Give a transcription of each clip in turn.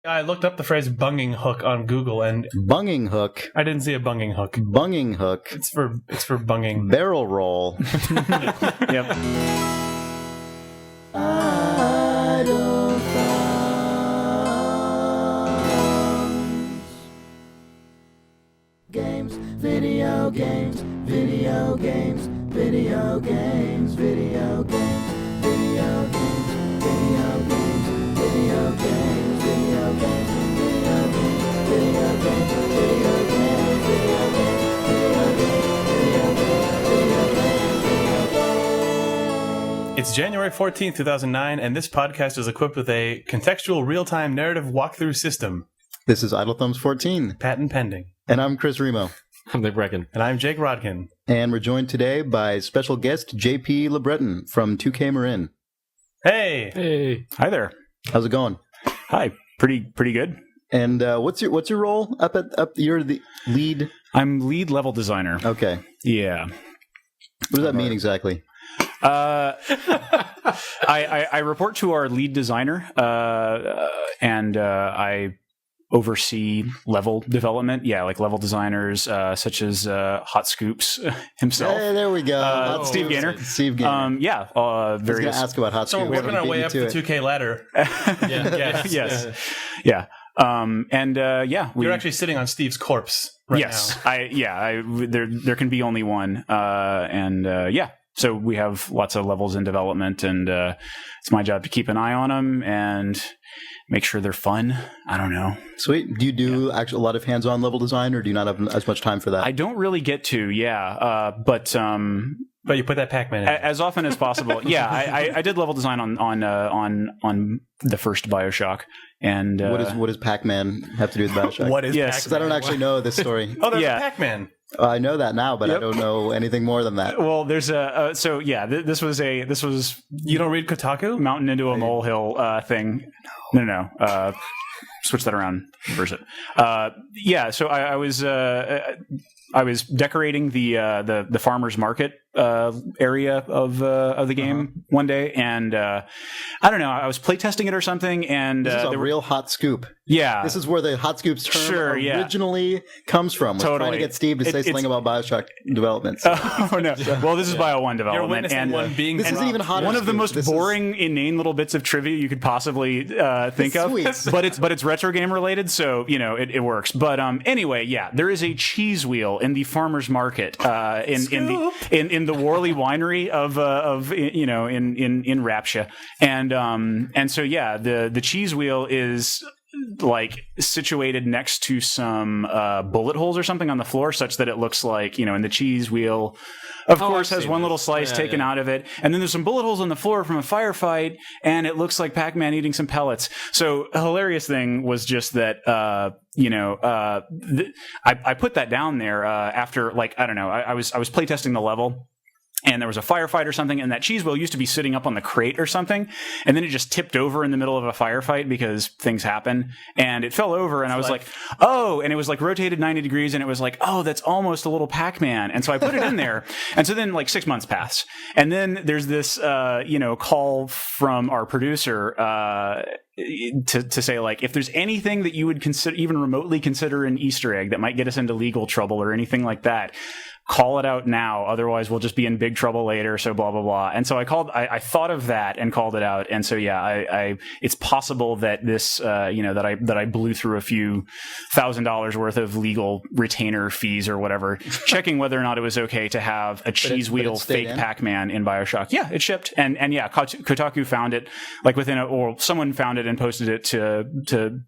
I looked up the phrase bunging hook on Google, and Bunging hook. I didn't see a bunging hook. Bunging hook. It's for bunging. Barrel roll. Yep. Games, video games, video games, video games, video games, video games, video games, video games, video games, video games, video games, video games, video games, It's January 14th, 2009, and this podcast is equipped with a contextual real-time narrative walkthrough system. This is Idle Thumbs 14. Patent pending. And I'm Chris Remo. I'm LeBreton. And I'm Jake Rodkin. And we're joined today by special guest JP LeBreton from 2K Marin. Hey! Hey. Hi there. How's it going? Hi. Pretty good. And what's your role up? You're the lead. I'm lead level designer. Okay. Yeah. What does that mean exactly? I report to our lead designer, and I oversee level development. Yeah, like level designers such as Hot Scoops himself. Hey, there we go. Steve Gaynor. Steve Gaynor. Yeah. I was going to ask about Hot So Scoops. we're working our way up the 2K ladder. Yes. Yeah. You're actually sitting on Steve's corpse right now. There can be only one. So we have lots of levels in development, and it's my job to keep an eye on them and make sure they're fun. I don't know. Sweet. Do you do actually a lot of hands-on level design, or do you not have as much time for that? I don't really get to, but you put that Pac-Man in. As often as possible. Yeah, I did level design on the first BioShock. And what does Pac-Man have to do with BioShock? What is Pac-Man? Because I don't actually know this story. Oh, there's a Pac-Man. I know that now, but I don't know anything more than that. Well, there's this was you don't read Kotaku? Mountain into a molehill thing. No. Switch that around. Reverse it. So I was decorating the farmer's market area of the game one day, and I don't know. I was playtesting it or something, and this is a real hot scoop. Yeah, this is where the hot scoops term originally comes from. Was trying to get Steve to say something about BioShock development. So. Oh no! Well, this is Bio 1 development, and this is even hotter. One of the most boring, inane little bits of trivia you could possibly think of. But it's retro game related, so it works. But anyway, there is a cheese wheel in the farmer's market in the Worley winery in Rapture, and so the cheese wheel is like situated next to some bullet holes or something on the floor, such that it looks like and the cheese wheel of course has one little slice taken out of it, and then there's some bullet holes on the floor from a firefight, and it looks like Pac-Man eating some pellets. So a hilarious thing was just that I put that down there after, like, I don't know, I was playtesting the level, and there was a firefight or something, and that cheese wheel used to be sitting up on the crate or something, and then it just tipped over in the middle of a firefight because things happen, and it fell over, and I was like, oh, and it was like rotated 90 degrees, and it was like, oh, that's almost a little Pac-Man, and so I put it in there, and so then like 6 months pass, and then there's this call from our producer to say, like, if there's anything that you would consider, even remotely consider an Easter egg that might get us into legal trouble or anything like that, call it out now, otherwise we'll just be in big trouble later, so blah blah blah. And so I thought of that and called it out, and so it's possible that this that I blew through a few $1,000s worth of legal retainer fees or whatever, checking whether or not it was okay to have a cheese wheel fake Pac-Man in BioShock. Yeah, it shipped, and Kotaku found it, like or someone found it and posted it to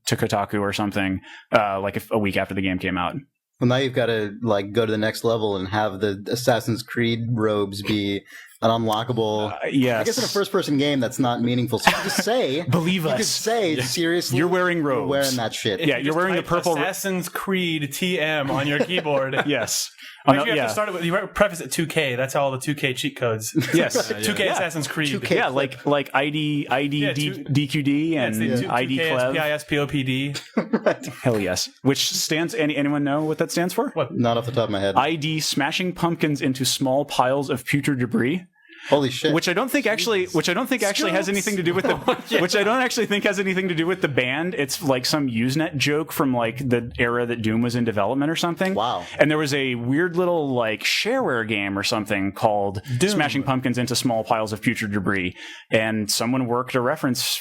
Kotaku or something, like a week after the game came out. Well, now you've got to go to the next level and have the Assassin's Creed robes be an unlockable. Yes. I guess in a first-person game that's not meaningful. So you could just say, believe us. You could say seriously, you're wearing robes. You're wearing that shit. Yeah, you're wearing the purple Assassin's Creed TM on your keyboard. Yes. You have to start it with, you preface it 2K. That's all the 2K cheat codes. Yes. 2K Assassin's Creed. 2K, yeah, like ID DQD and ID Clev. PISPOPD. Right. Hell yes. Which stands, anyone know what that stands for? What? Not off the top of my head. ID smashing pumpkins into small piles of putrid debris. Holy shit! Which I don't think actually has anything to do with the which I don't actually think has anything to do with the band. It's like some Usenet joke from like the era that Doom was in development or something. Wow. And there was a weird little like shareware game or something called Doom. Smashing Pumpkins into Small Piles of Putrid Debris, and someone worked a reference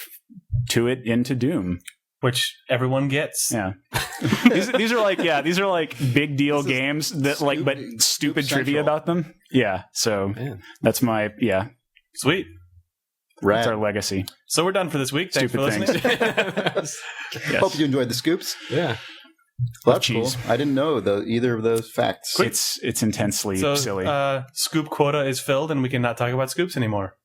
to it into Doom. Which everyone gets. Yeah, these are like big deal games that like, but stupid trivia about them. Yeah, so that's my Sweet. Right. That's our legacy. So we're done for this week. Thanks for listening. Yes. Hope you enjoyed the scoops. Yeah. Well, that's Cheese. cool. I didn't know either of those facts. It's intensely So silly. scoop quota is filled, and we cannot talk about scoops anymore.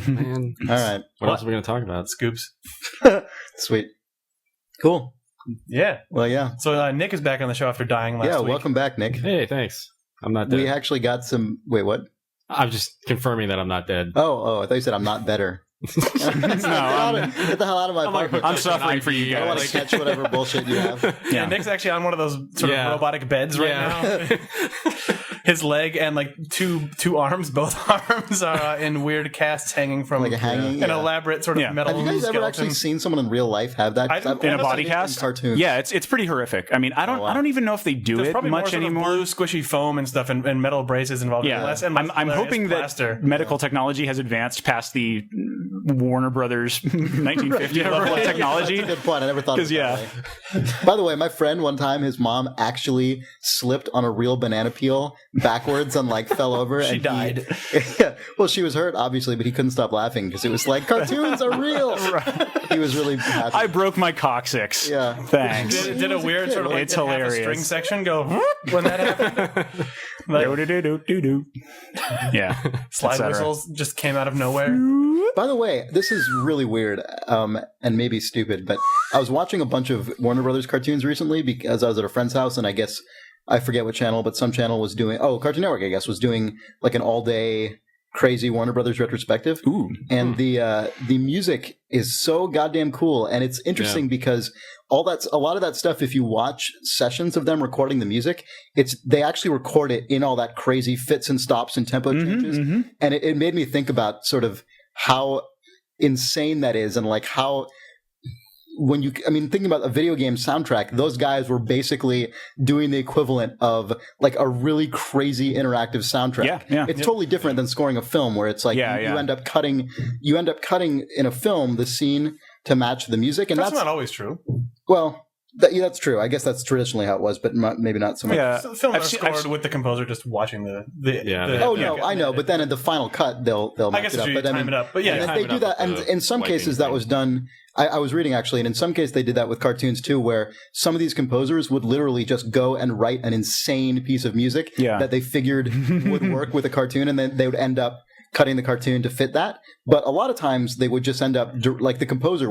Man. All right. What else are we going to talk about? Scoops. Sweet. Cool. Yeah. Well, yeah. So Nick is back on the show after dying last week. Welcome back, Nick. Hey, thanks. I'm not dead. We actually got some. Wait, what? I'm just confirming that I'm not dead. Oh! I thought you said I'm not better. Get the hell out of my apartment. I'm suffering for you I don't want guys. to catch whatever bullshit you have. Yeah, Nick's actually on one of those sort of robotic beds right now. His leg and like two arms, both arms are in weird casts hanging from Like a hanging, an elaborate sort of metal Have you guys ever skeleton. actually seen someone in real life have that? In a body cast? In cartoons. Yeah, it's pretty horrific. I mean, I don't even know if they do There's it probably much more sort of anymore. blue squishy foam and stuff and metal braces involved. Yeah, Less and less I'm hilarious hoping plaster. that medical technology has advanced past the Warner Brothers 1950 level of technology. That's a good point. I never thought of it Yeah. that way. By the way, my friend one time, his mom actually slipped on a real banana peel backwards and like fell over. She and died. Yeah. Well, she was hurt, obviously, but he couldn't stop laughing because it was like, cartoons are real. He was really happy. I broke my coccyx. Yeah. Thanks. Did a weird sort of like It's half a hilarious. string section go when that happened? Like, Do-do-do-do-do. Yeah. slide etc. whistles just came out of nowhere. By the way, this is really weird and maybe stupid, but I was watching a bunch of Warner Brothers cartoons recently because I was at a friend's house, and I guess I forget what channel, but some channel was doing Cartoon Network, I guess, was doing like an all-day crazy Warner Brothers retrospective. Ooh. And the music is so goddamn cool, and it's interesting because a lot of that stuff, if you watch sessions of them recording the music, they actually record it in all that crazy fits and stops and tempo changes. And it made me think about sort of how insane that is, and like how thinking about a video game soundtrack, those guys were basically doing the equivalent of like a really crazy interactive soundtrack. Yeah. It's totally different than scoring a film where it's like you end up cutting in a film the scene to match the music, and That's not always true. well, that's true. I guess that's traditionally how it was, but maybe not so much. Yeah. So films are scored with the composer just watching the I know, but then in the final cut they'll I match guess it up. you But time it up. But yeah, they do that, and in some cases that was done. I was reading actually, and in some cases they did that with cartoons too, where some of these composers would literally just go and write an insane piece of music that they figured would work with a cartoon, and then they would end up cutting the cartoon to fit that. But a lot of times they would just end up like the conductor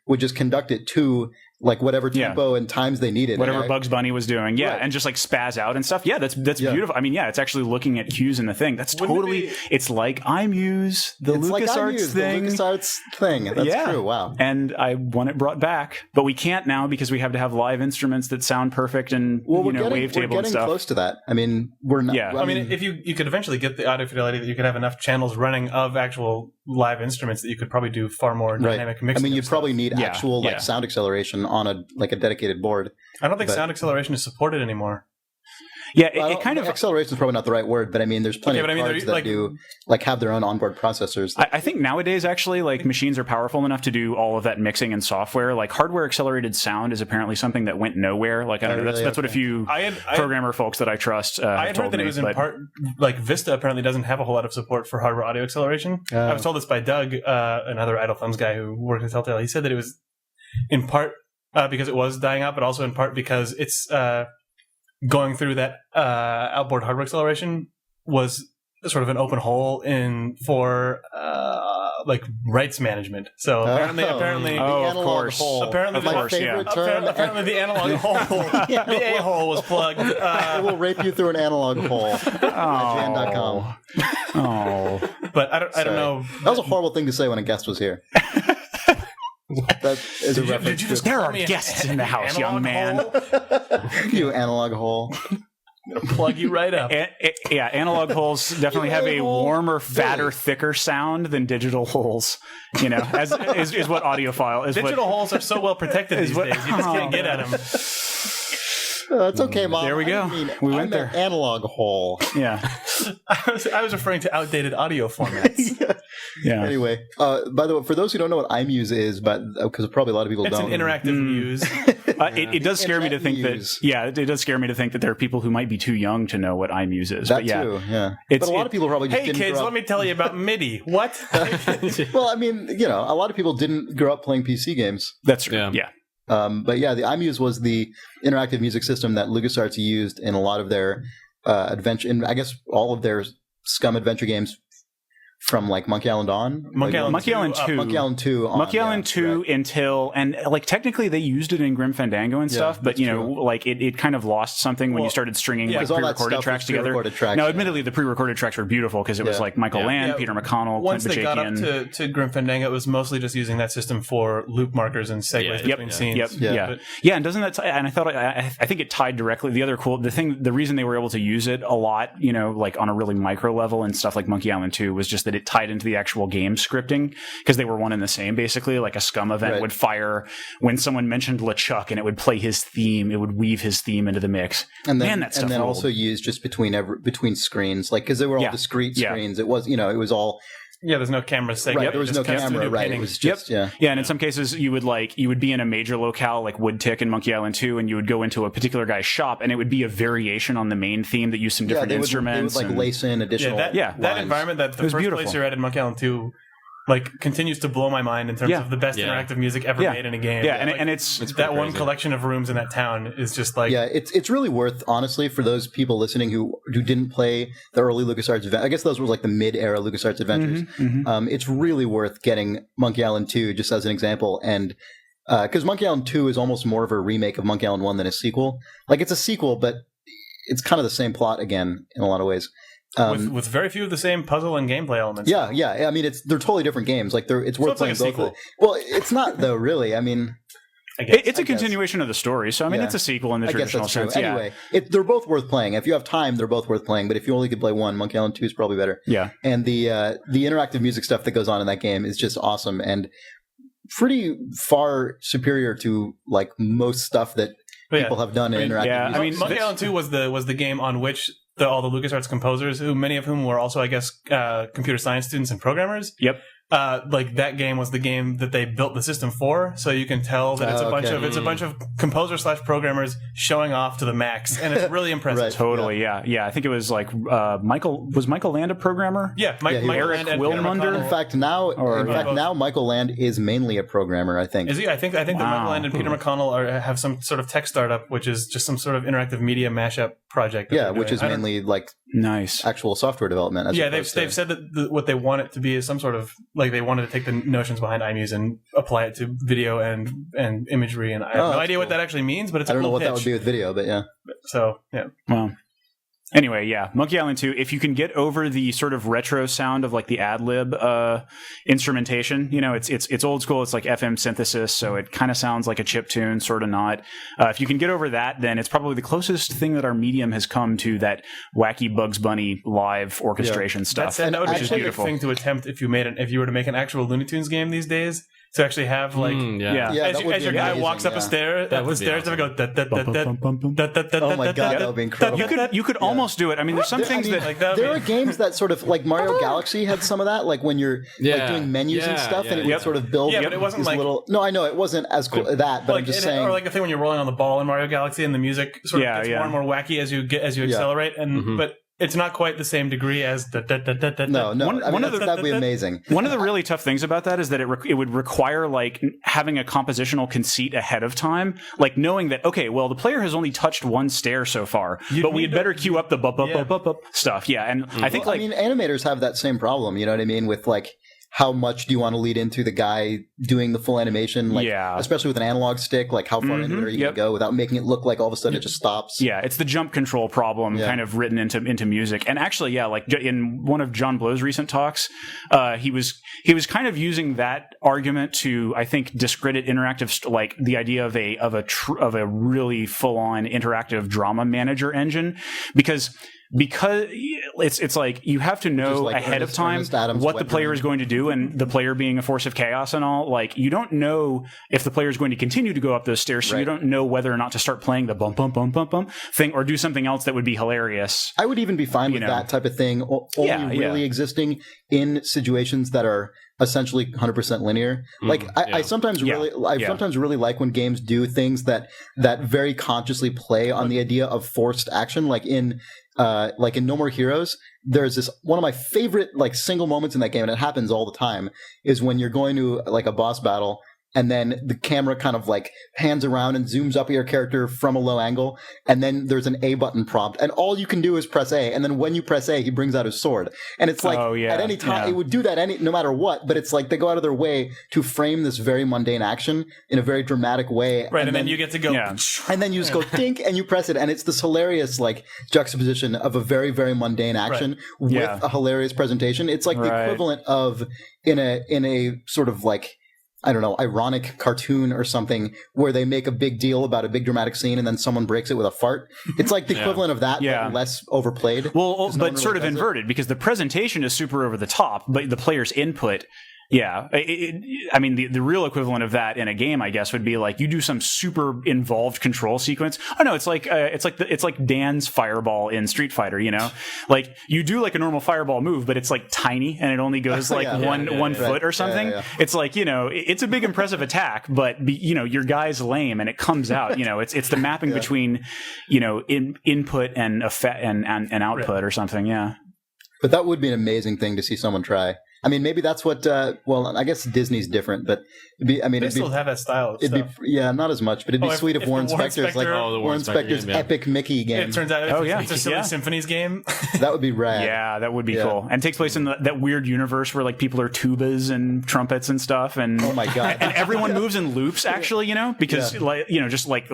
would just conduct it to like whatever tempo and times they needed. Whatever Bugs Bunny was doing. Yeah. Right. And just like spaz out and stuff. Yeah. That's beautiful. I mean, yeah, it's actually looking at cues in the thing. That's it's like iMUSE, the LucasArts thing. The LucasArts thing. That's true. Wow. And I want it brought back, but we can't now because we have to have live instruments that sound perfect and wavetable and stuff. We're getting close to that. I mean, we're not. Yeah. I mean, if you could eventually get the audio fidelity that you could have enough channels running of actual live instruments that you could probably do far more dynamic mixing. I mean, you'd probably need actual like sound acceleration on a dedicated board. I don't think sound acceleration is supported anymore. Yeah, it kind of acceleration is probably not the right word, but I mean, there's plenty of cards that do like have their own onboard processors. I think nowadays, actually, like machines are powerful enough to do all of that mixing and software. Like hardware accelerated sound is apparently something that went nowhere. Like I don't know, that's what a few programmer folks that I trust. I had heard that it was in part like Vista apparently doesn't have a whole lot of support for hardware audio acceleration. I was told this by Doug, another Idle Thumbs guy who worked at Telltale. He said that it was in part because it was dying out, but also in part because it's going through that outboard hardware acceleration was sort of an open hole for like rights management. So apparently, the analog hole. Apparently, my favorite term. Apparently, the analog hole, the a-hole was plugged. It will rape you through an analog hole. Jan.com. Oh, but I don't know. That was a horrible thing to say when a guest was here. That is a reference. There are guests in the house, young man. You analog hole. Plug you right up. Analog holes definitely have a warmer, fatter, thicker sound than digital holes. You know, as is what audiophile is. Digital holes are so well protected these days. You just can't get at them. It's okay, Mom. There we go. We went there. Analog hole. Yeah. I was referring to outdated audio formats. Yeah. Anyway, by the way, for those who don't know what iMUSE is, but because probably a lot of people It's don't. an interactive muse. It does scare me to think Muse. that. Yeah, it does scare me to think that there are people who might be too young to know what iMUSE is. That but yeah, too, yeah. But a lot of people probably just Hey didn't kids, grow let up. me tell you about MIDI. What? Well, I mean, you know, a lot of people didn't grow up playing PC games. that's true. Yeah. But yeah, the iMUSE was the interactive music system that LucasArts used in a lot of their adventure, in I guess all of their Scum adventure games from like Monkey Island on. Monkey Island 2. Monkey Island 2 on. Monkey Island 2 until, and like technically they used it in Grim Fandango and stuff, but you know, like it kind of lost something when you started stringing like pre-recorded tracks together. Now, admittedly, the pre-recorded tracks were beautiful because it was like Michael Land, Peter McConnell, Once Clint they got up Bajakian. to Grim Fandango, it was mostly just using that system for loop markers and segues between scenes. Yeah, and doesn't that? And I thought I think it tied directly. The reason they were able to use it a lot, you know, like on a really micro level and stuff like Monkey Island 2 was just that it tied into the actual game scripting because they were one and the same basically. Like a Scum event would fire when someone mentioned LeChuck and it would play his theme. It would weave his theme into the mix. And then, that stuff and then ruled. also used just between screens, like because they were all discrete screens. It was, you know, it was all. Yeah, there's no camera segment. Right, there was no camera. Right, it was just and in some cases you would be in a major locale like Woodtick in Monkey Island 2, and you would go into a particular guy's shop, and it would be a variation on the main theme that used some different instruments. They would like lace in additional. That environment, that the first beautiful. place you're at in Monkey Island 2, like continues to blow my mind in terms of the best interactive music ever made in a game. Yeah, and it's that one collection of rooms in that town is just like it's really worth, honestly, for those people listening who didn't play the early LucasArts. I guess those were like the mid-era LucasArts adventures. It's really worth getting Monkey Island 2 just as an example, and because Monkey Island 2 is almost more of a remake of Monkey Island 1 than a sequel. Like it's a sequel, but it's kind of the same plot again in a lot of ways. With very few of the same puzzle and gameplay elements. Yeah. I mean, they're totally different games. Like it's worth playing like both. Well, it's not though, really. I mean, it's a continuation of the story. So I mean, it's a sequel in the traditional sense. Anyway, they're both worth playing. If you have time, they're both worth playing. But if you only could play one, Monkey Island 2 is probably better. Yeah. And the interactive music stuff that goes on in that game is just awesome and pretty far superior to like most stuff that people have done in interactive music. I mean, Monkey Island 2 was the game on which all the LucasArts composers, who many of whom were also, I guess, computer science students and programmers. Yep. Like that game was the game that they built the system for, so you can tell that it's a bunch of composers / programmers showing off to the max, and it's really impressive. Totally, yeah. I think it was like Michael Land a programmer? Yeah, Michael Eric Land Wilmunder. In fact, now Michael Land is mainly a programmer. I think. Is he? I think that Michael Land and Peter McConnell have some sort of tech startup, which is just some sort of interactive media mashup project. Yeah, which is mainly like actual software development. They've said that what they want it to be is some sort of like they wanted to take the notions behind iMUSE and apply it to video and imagery, and I have no idea what that actually means, but it's I don't know what that would be with video, but yeah. So yeah. Well. Anyway, yeah, Monkey Island 2, if you can get over the sort of retro sound of like the ad-lib instrumentation, you know, it's old school, it's like FM synthesis, so it kind of sounds like a chiptune, sort of not. If you can get over that, then it's probably the closest thing that our medium has come to that wacky Bugs Bunny live orchestration stuff. That would be a beautiful thing to attempt if you were to make an actual Looney Tunes game these days. To actually have like as your guy walks up a stair, the stairs that would go. Oh my god, that would be incredible. You could almost do it. I mean, there's some things that like there are games that sort of like Mario Galaxy had some of that, like when you're like doing menus and stuff, and it would sort of build. Yeah, but it wasn't like little. No, I know it wasn't as cool as that, but I'm just saying. Or like the thing when you're rolling on the ball in Mario Galaxy, and the music sort of gets more and more wacky as you accelerate, and but. It's not quite the same degree as No. That'd be amazing. One of the really tough things about that is that it would require like having a compositional conceit ahead of time, like knowing that okay, well the player has only touched one stair so far, but we had better queue up the bup stuff. Yeah, and I think animators have that same problem. You know what I mean? With like how much do you want to lead into the guy doing the full animation? Like, especially with an analog stick, like how far into it are you going to go without making it look like all of a sudden it just stops? Yeah, it's the jump control problem kind of written into music. And actually, like in one of John Blow's recent talks, he was kind of using that argument to, I think, discredit interactive, like the idea of a really full on interactive drama manager engine, because it's like you have to know ahead of time what the player is going to do, and the player being a force of chaos and all, like you don't know if the player is going to continue to go up those stairs, so you don't know whether or not to start playing the bump bump bump bump bump thing or do something else that would be hilarious. I would even be fine with that type of thing only really existing in situations that are essentially 100% linear. Like I sometimes really like when games do things that very consciously play on the idea of forced action, like in No More Heroes. There's this one of my favorite like single moments in that game, and it happens all the time, is when you're going to like a boss battle, and then the camera kind of like pans around and zooms up at your character from a low angle, and then there's an A button prompt, and all you can do is press A, and then when you press A, he brings out his sword. And it's like, at any time, it would do that no matter what, but it's like they go out of their way to frame this very mundane action in a very dramatic way. Right, and then you get to go... And then you just go dink, and you press it, and it's this hilarious like juxtaposition of a very, very mundane action with a hilarious presentation. It's like the equivalent of, in a sort of like, I don't know, ironic cartoon or something where they make a big deal about a big dramatic scene and then someone breaks it with a fart. It's like the equivalent of that, but less overplayed. Well, but sort of inverted, because the presentation is super over the top, but the player's input... I mean, the real equivalent of that in a game, I guess, would be like you do some super involved control sequence. Oh no, it's like Dan's fireball in Street Fighter. You know, like you do like a normal fireball move, but it's like tiny and it only goes like one foot or something. It's like, you know, it's a big impressive attack, but you know your guy's lame and it comes out. You know, it's the mapping between, you know, input and effect and output or something. Yeah, but that would be an amazing thing to see someone try. I mean, maybe that's what. Well, I guess Disney's different, but they still have that style. Not as much, but it'd be sweet if Warren Spector's like Warren Spector's epic Mickey game. It turns out it's a Silly Symphonies game. That would be rad. Yeah, that would be cool. And it takes place in that weird universe where like people are tubas and trumpets and stuff, and oh my god, and everyone moves in loops. Actually, you know, because like you know, just like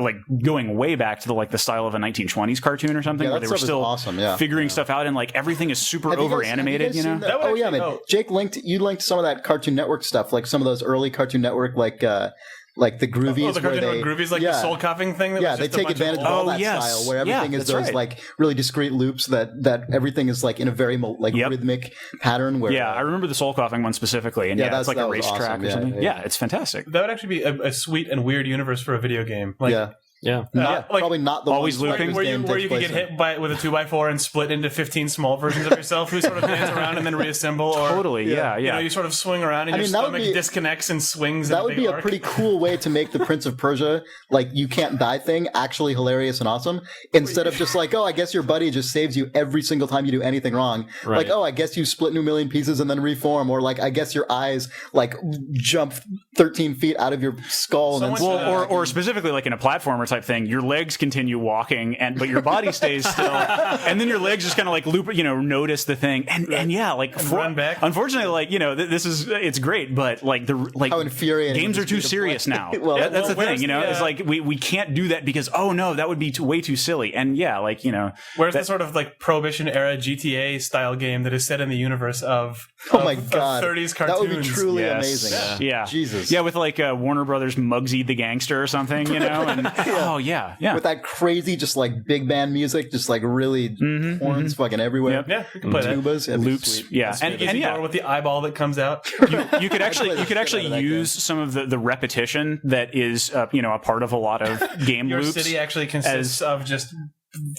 going way back to the style of a 1920s cartoon or something, where they were still figuring stuff out, and like everything is super over animated. You know? Oh yeah, man. Jake linked some of that Cartoon Network stuff, like some of those early Cartoon Network, like the Groovies. The Cartoon Network Groovies, like the soul coughing thing. That they take advantage of all that style, where everything is those like really discrete loops that everything is like in a very rhythmic pattern. Where I remember the soul coughing one specifically, and that's like a racetrack or something. Yeah, it's fantastic. That would actually be a sweet and weird universe for a video game. Probably not the always looping where you can get hit with a 2x4 and split into 15 small versions of yourself who sort of dance around and then reassemble. Or totally, you know, you sort of swing around and your stomach disconnects and swings. That would be a pretty cool way to make the Prince of Persia like you can't die thing actually hilarious and awesome, instead of just like, oh, I guess your buddy just saves you every single time you do anything wrong. Like, oh, I guess you split into a million pieces and then reform, or like I guess your eyes like jump 13 feet out of your skull. Or specifically like in a platformer type thing, your legs continue walking but your body stays still, and then your legs just kind of like loop, you know, notice the thing and run back. Unfortunately, like, you know, it's great, but like how infuriating games are too serious now. That's the thing, you know. It's like we can't do that because that would be way too silly. And like, you know, where's the sort of like Prohibition era GTA style game that is set in the universe of 30s cartoons? That would be truly amazing. Jesus, with like Warner Brothers Muggsy the Gangster or something, you know. And with that crazy just like big band music, just like really horns fucking everywhere. You can play tubas that. Loops, and with the eyeball that comes out. You could actually use some of the repetition that is you know, a part of a lot of game Your loops. Your city actually consists of just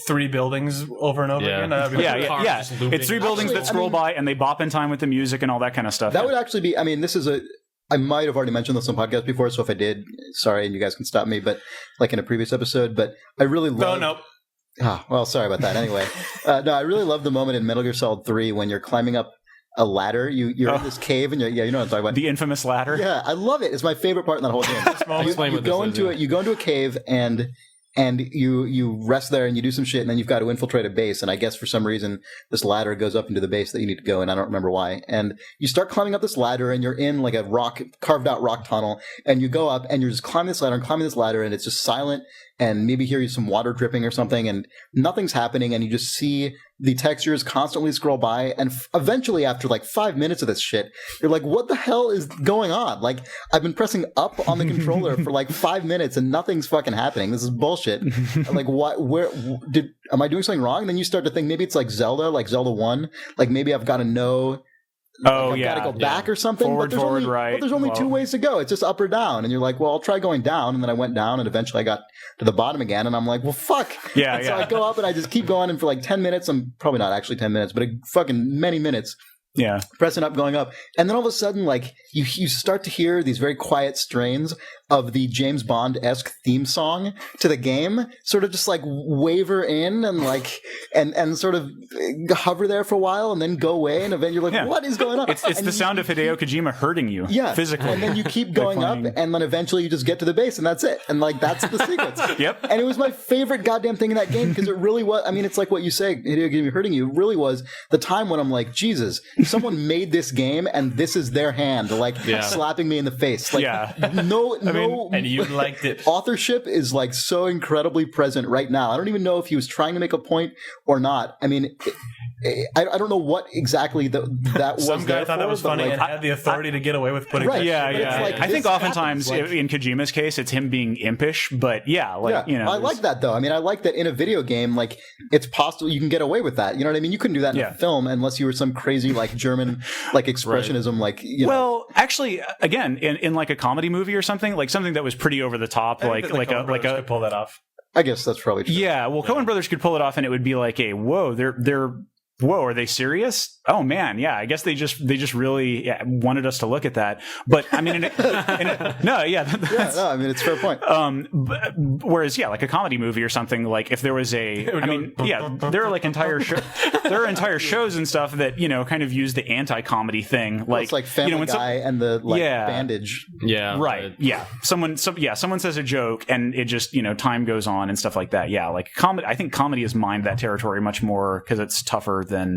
3 buildings over and over again. It's 3 buildings that scroll by and they bop in time with the music and all that kind of stuff. That would actually be. I mean, I might have already mentioned this on podcast before, so if I did, sorry, and you guys can stop me, but like in a previous episode, but I really love... No. Well, sorry about that. Anyway, I really love the moment in Metal Gear Solid 3 when you're climbing up a ladder. You're in this cave, and you know what I'm talking about. The infamous ladder? Yeah, I love it. It's my favorite part in that whole game. You go into a cave, and and you rest there and you do some shit, and then you've got to infiltrate a base. And I guess for some reason, this ladder goes up into the base that you need to go, and I don't remember why. And you start climbing up this ladder, and you're in like a carved out rock tunnel, and you go up, and you're just climbing this ladder, and it's just silent, and maybe hear you some water dripping or something, and nothing's happening, and you just see the textures constantly scroll by, and eventually, after like 5 minutes of this shit, you're like, what the hell is going on? Like, I've been pressing up on the controller for like 5 minutes, and nothing's fucking happening. This is bullshit. Like, what? Am I doing something wrong? And then you start to think maybe it's like Zelda 1. Like, maybe I've got to know. I've got to go back or something. Forward, right. But there's only two ways to go. It's just up or down. And you're like, well, I'll try going down. And then I went down, and eventually I got to the bottom again. And I'm like, well, fuck. Yeah, So I go up, and I just keep going. And for like 10 minutes, I'm probably not actually 10 minutes, but fucking many minutes. Yeah. Pressing up, going up. And then all of a sudden, like, you start to hear these very quiet strains of the James Bond-esque theme song to the game, sort of just like waver in and like, and sort of hover there for a while and then go away. And then you're like, what is going on? It's the sound of Hideo Kojima hurting you physically. And then you keep going up, and then eventually you just get to the base, and that's it. And like, that's the sequence. Yep. And it was my favorite goddamn thing in that game, because it really was, I mean, it's like what you say, Hideo Kojima hurting you, it really was the time when I'm like, Jesus, someone made this game, and this is their hand, like slapping me in the face. Like, and you liked it. Authorship is like so incredibly present right now. I don't even know if he was trying to make a point or not. I mean, I don't know what exactly that was. Some guy thought that was funny and had the authority to get away with putting that shit. Like, I think oftentimes in Kojima's case, it's him being impish, but you know. I like that though. I mean, I like that in a video game, like, it's possible you can get away with that. You know what I mean? You couldn't do that in a film unless you were some crazy like German like expressionism, like, you know. Well, actually, again, in like a comedy movie or something, like something that was pretty over the top, like a pull that off. I guess that's probably true. Yeah, well, Coen Brothers could pull it off, and it would be like a whoa, are they serious? Oh man, yeah. I guess they just really wanted us to look at that. But I mean, I mean, it's a fair point. Whereas, like a comedy movie or something, like if there was there are like entire shows and stuff that kind of use the anti-comedy thing, like it's like Family Guy and the bandage. Yeah, right. Yeah, someone says a joke, and it just time goes on and stuff like that. Yeah, like comedy. I think comedy has mined that territory much more because it's tougher than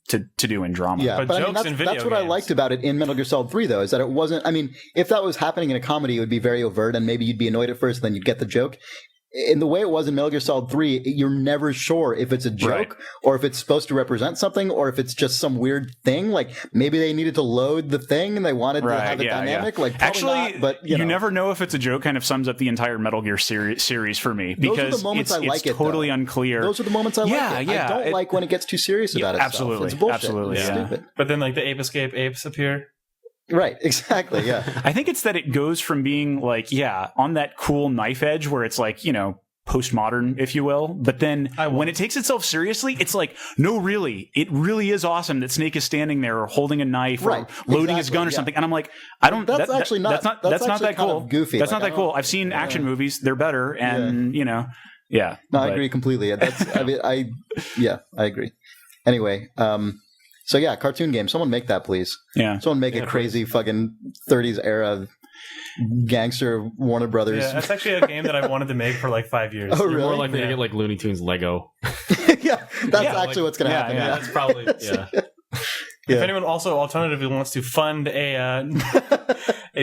to do in drama. Yeah, but I mean, that's what I liked about it in Metal Gear Solid 3, though, is that it wasn't. I mean, if that was happening in a comedy, it would be very overt, and maybe you'd be annoyed at first, and then you'd get the joke. In the way it was in Metal Gear Solid 3, you're never sure if it's a joke or if it's supposed to represent something or if it's just some weird thing. Like, maybe they needed to load the thing and they wanted to have a dynamic. Like, actually, not, but you never know if it's a joke. Kind of sums up the entire Metal Gear series for me, because it's totally unclear. Those are the moments I like it. I don't like when it gets too serious about it. Absolutely, it's bullshit. Absolutely, it's stupid. But then, like, the ape escape apes appear. Right, exactly, yeah. I think it's that it goes from being like, on that cool knife edge where it's like, postmodern, if you will, but then when it takes itself seriously, it's like, no, really, it really is awesome that Snake is standing there holding a knife or loading his gun or something, and I'm like, I don't. That's not that cool. Goofy. That's not that cool. I've seen action movies; they're better, and No, I agree completely. I agree. Anyway, so yeah, cartoon game. Someone make that, please. Yeah, someone make a crazy fucking 30s era gangster Warner Brothers. Yeah, that's actually a game that I've wanted to make for like 5 years. Oh, really? You're more likely to get like Looney Tunes Lego. Yeah, that's actually what's going to happen. Yeah, that's probably If anyone also alternatively wants to fund a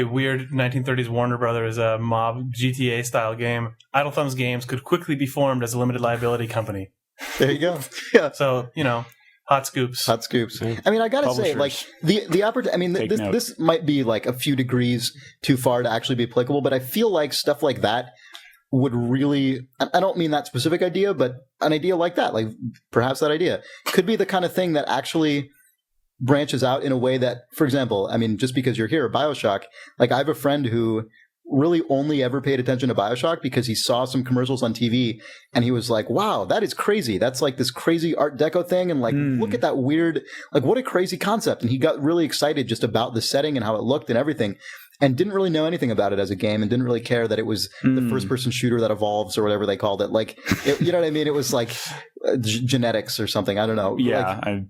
weird 1930s Warner Brothers mob GTA style game, Idle Thumbs Games could quickly be formed as a limited liability company. There you go. Yeah. So, hot scoops. I mean, I gotta say, like the opportunity. I mean, this might be like a few degrees too far to actually be applicable, but I feel like stuff like that would really. I don't mean that specific idea, but an idea like that, like perhaps that idea could be the kind of thing that actually branches out in a way that, for example, I mean, just because you're here, BioShock. Like, I have a friend who really only ever paid attention to BioShock because he saw some commercials on TV and he was like, wow, that is crazy. That's like this crazy Art Deco thing. And like, look at that weird, like, what a crazy concept. And he got really excited just about the setting and how it looked and everything, and didn't really know anything about it as a game and didn't really care that it was the first person shooter that evolves or whatever they called it. Like, you know what I mean? It was like genetics or something. I don't know. Yeah. Like,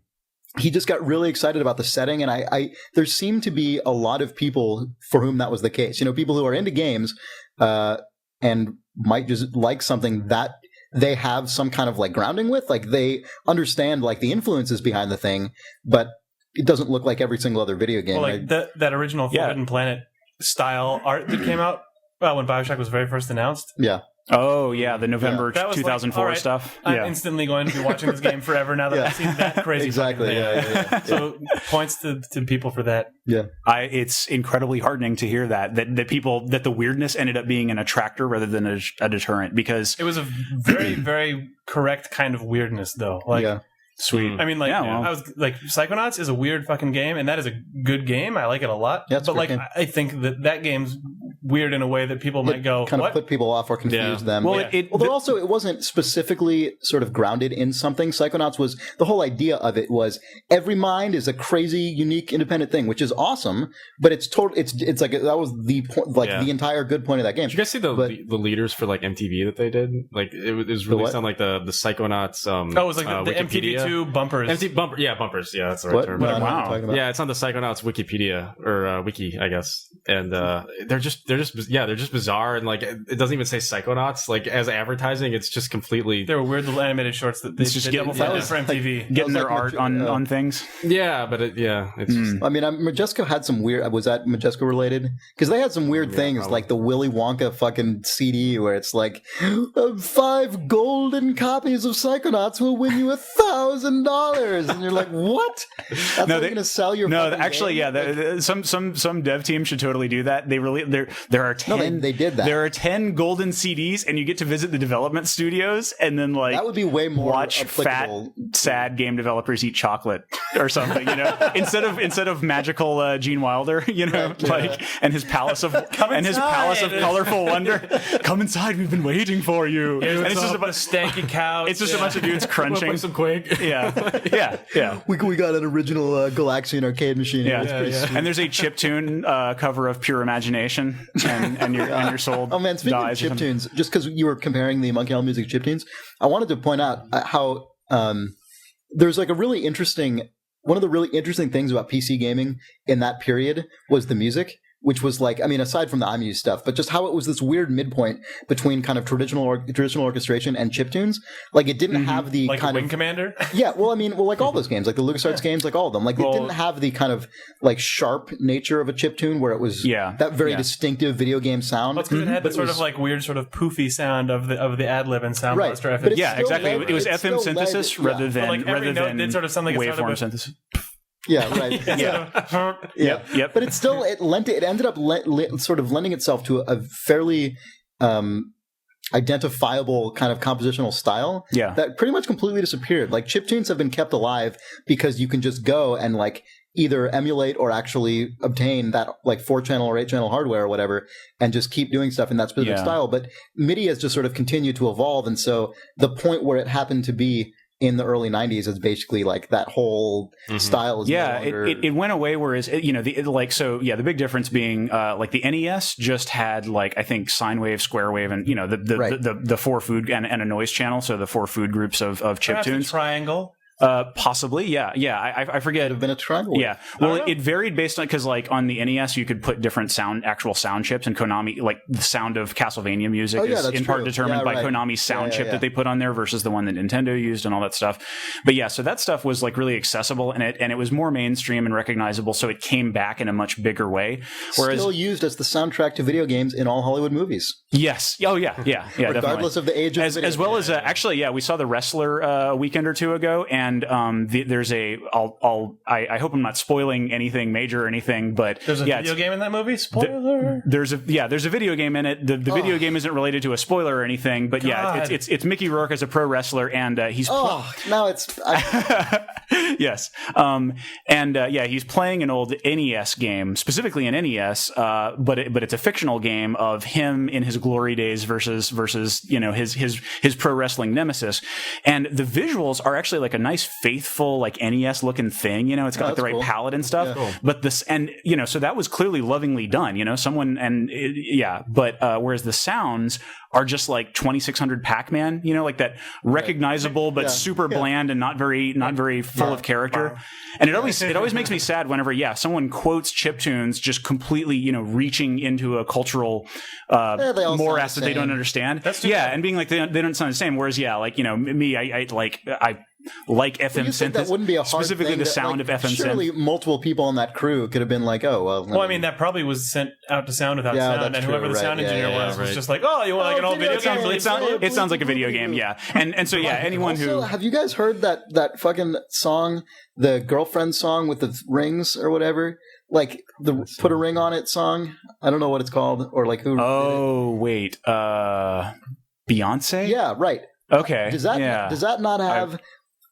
he just got really excited about the setting, and I there seemed to be a lot of people for whom that was the case. People who are into games and might just like something that they have some kind of like grounding with. Like they understand like the influences behind the thing, but it doesn't look like every single other video game. Well, like that original Forbidden Planet style art that came out when BioShock was very first announced. Yeah. Oh, yeah, the November That was 2004 like, all right, stuff. I'm instantly going to be watching this game forever now that I've seen that crazy exactly. fucking thing. Yeah. So points to people for that. Yeah. It's incredibly heartening to hear that the weirdness ended up being an attractor rather than a deterrent, because It was a very, very correct kind of weirdness, though. Like, yeah. sweet. I mean, like, Yeah, well. I was like, Psychonauts is a weird fucking game, and that is a good game. I like it a lot. Yeah, it's a but great like, game. I think that game's weird in a way that people might go, kind "What?" of put people off or confuse them. Well, Yeah. Although also it wasn't specifically sort of grounded in something. Psychonauts was, the whole idea of it was every mind is a crazy, unique, independent thing, which is awesome. But it's total. It's like that was the point, like the entire good point of that game. Did you guys see the leaders for like MTV that they did? Like it was released on like the Psychonauts. Oh, it was like the MTV2 bumpers. Bumpers. Yeah, that's the right What? term. No, I don't know what Wow. you're talking about. Yeah, it's on the Psychonauts Wikipedia or wiki, I guess. And they're just bizarre, and like it doesn't even say Psychonauts. Like as advertising, it's just completely There were weird little animated shorts that they It's just did getting- for that was MTV. Getting That their was like art on things. but it's just I mean, Majesco had some weird. Was that Majesco related? Because they had some weird things, probably. like the Willy Wonka fucking CD, where it's like 5 golden copies of Psychonauts will win you $1,000, and you're like, what? That's how you're gonna sell your. No, fucking actually, game? yeah. Some dev team should totally do that. There are 10. they did that. There are 10 golden CDs, and you get to visit the development studios, and then like That would be way more watch applicable. fat, sad game developers eat chocolate or something. You know, instead of magical Gene Wilder. You know, like and his palace of colorful wonder. Come inside, we've been waiting for you. And it's just a bunch stanky couch. It's just a bunch of dudes crunching. play some Quake. Yeah. We got an original Galaxian arcade machine. Yeah, It's pretty sweet. and there's a chiptune cover of Pure Imagination, and your soul. Oh man, speaking of dies or something. chiptunes, just because you were comparing the Monkey Island music chiptunes, I wanted to point out how there's like a really interesting. One of the really interesting things about PC gaming in that period was the music, which was like, I mean, aside from the iMUSE stuff, but just how it was this weird midpoint between kind of traditional orchestration and chiptunes. Like it didn't have the like kind Wing of Commander. Yeah, well, I mean, like all those games, like the LucasArts games, like all of them, like they didn't have the kind of like sharp nature of a chiptune where it was that very distinctive video game sound. That's because it had the sort of like weird, sort of poofy sound of the ad lib and Sound Right, Blaster. but it's Yeah, still exactly. led- It was it's FM still led- synthesis yeah. rather than But, like, every note did sort of sound like it started waveform with- synthesis. Yeah, right. Yep. But it still it ended up sort of lending itself to a fairly identifiable kind of compositional style that pretty much completely disappeared. Like chiptunes have been kept alive because you can just go and like either emulate or actually obtain that like 4-channel or 8-channel hardware or whatever and just keep doing stuff in that specific style. But MIDI has just sort of continued to evolve, and so the point where it happened to be in the early 90s is basically like that whole style is no longer... it went away, whereas the big difference being like the NES just had like I think sine wave, square wave, and the 4 food and a noise channel, so the 4 food groups of chiptunes. Triangle. Possibly, I forget. Could have been a triangle. Yeah, well, it varied based on because like on the NES you could put different actual sound chips, and Konami, like the sound of Castlevania music is in part determined by Konami's sound chip that they put on there versus the one that Nintendo used and all that stuff. But yeah, so that stuff was like really accessible, and it was more mainstream and recognizable, so it came back in a much bigger way. Whereas still used as the soundtrack to video games in all Hollywood movies. Yes. Oh yeah. Regardless definitely. of the age of the video as well as actually, we saw The Wrestler a weekend or two ago, and there's I hope I'm not spoiling anything major or anything, but there's a video game in that movie. Spoiler. There's a video game in it. The video game isn't related to a spoiler or anything, but it's Mickey Rourke as a pro wrestler, and he's yes, he's playing an old NES game, specifically an NES, but it's a fictional game of him in his glory days versus his pro wrestling nemesis, and the visuals are actually like a nice nice, faithful, like NES looking thing. It's got like the right cool. palette and stuff. Yeah. Cool. But this, and so that was clearly lovingly done. But whereas the sounds are just like 2600 Pac-Man, like that recognizable but super bland and not very full of character. And it always makes me sad whenever someone quotes chiptunes just completely reaching into a cultural morass that they don't understand. That's and being like they don't sound the same. Whereas me, I like FM synth. That wouldn't be a hard specifically thing the sound of FM surely synth. multiple people on that crew could have been like, oh well. Well, I mean, that probably was sent out to sound without sound, and whoever the sound engineer was just like, oh, you want like an old video game? It sounds like a video game, and so anyone also, who have you guys heard that fucking song, the girlfriend song with the rings or whatever? Like the put a ring on it song. I don't know what it's called or like who. Oh wait, Beyonce? Yeah, right. Okay. Does that not have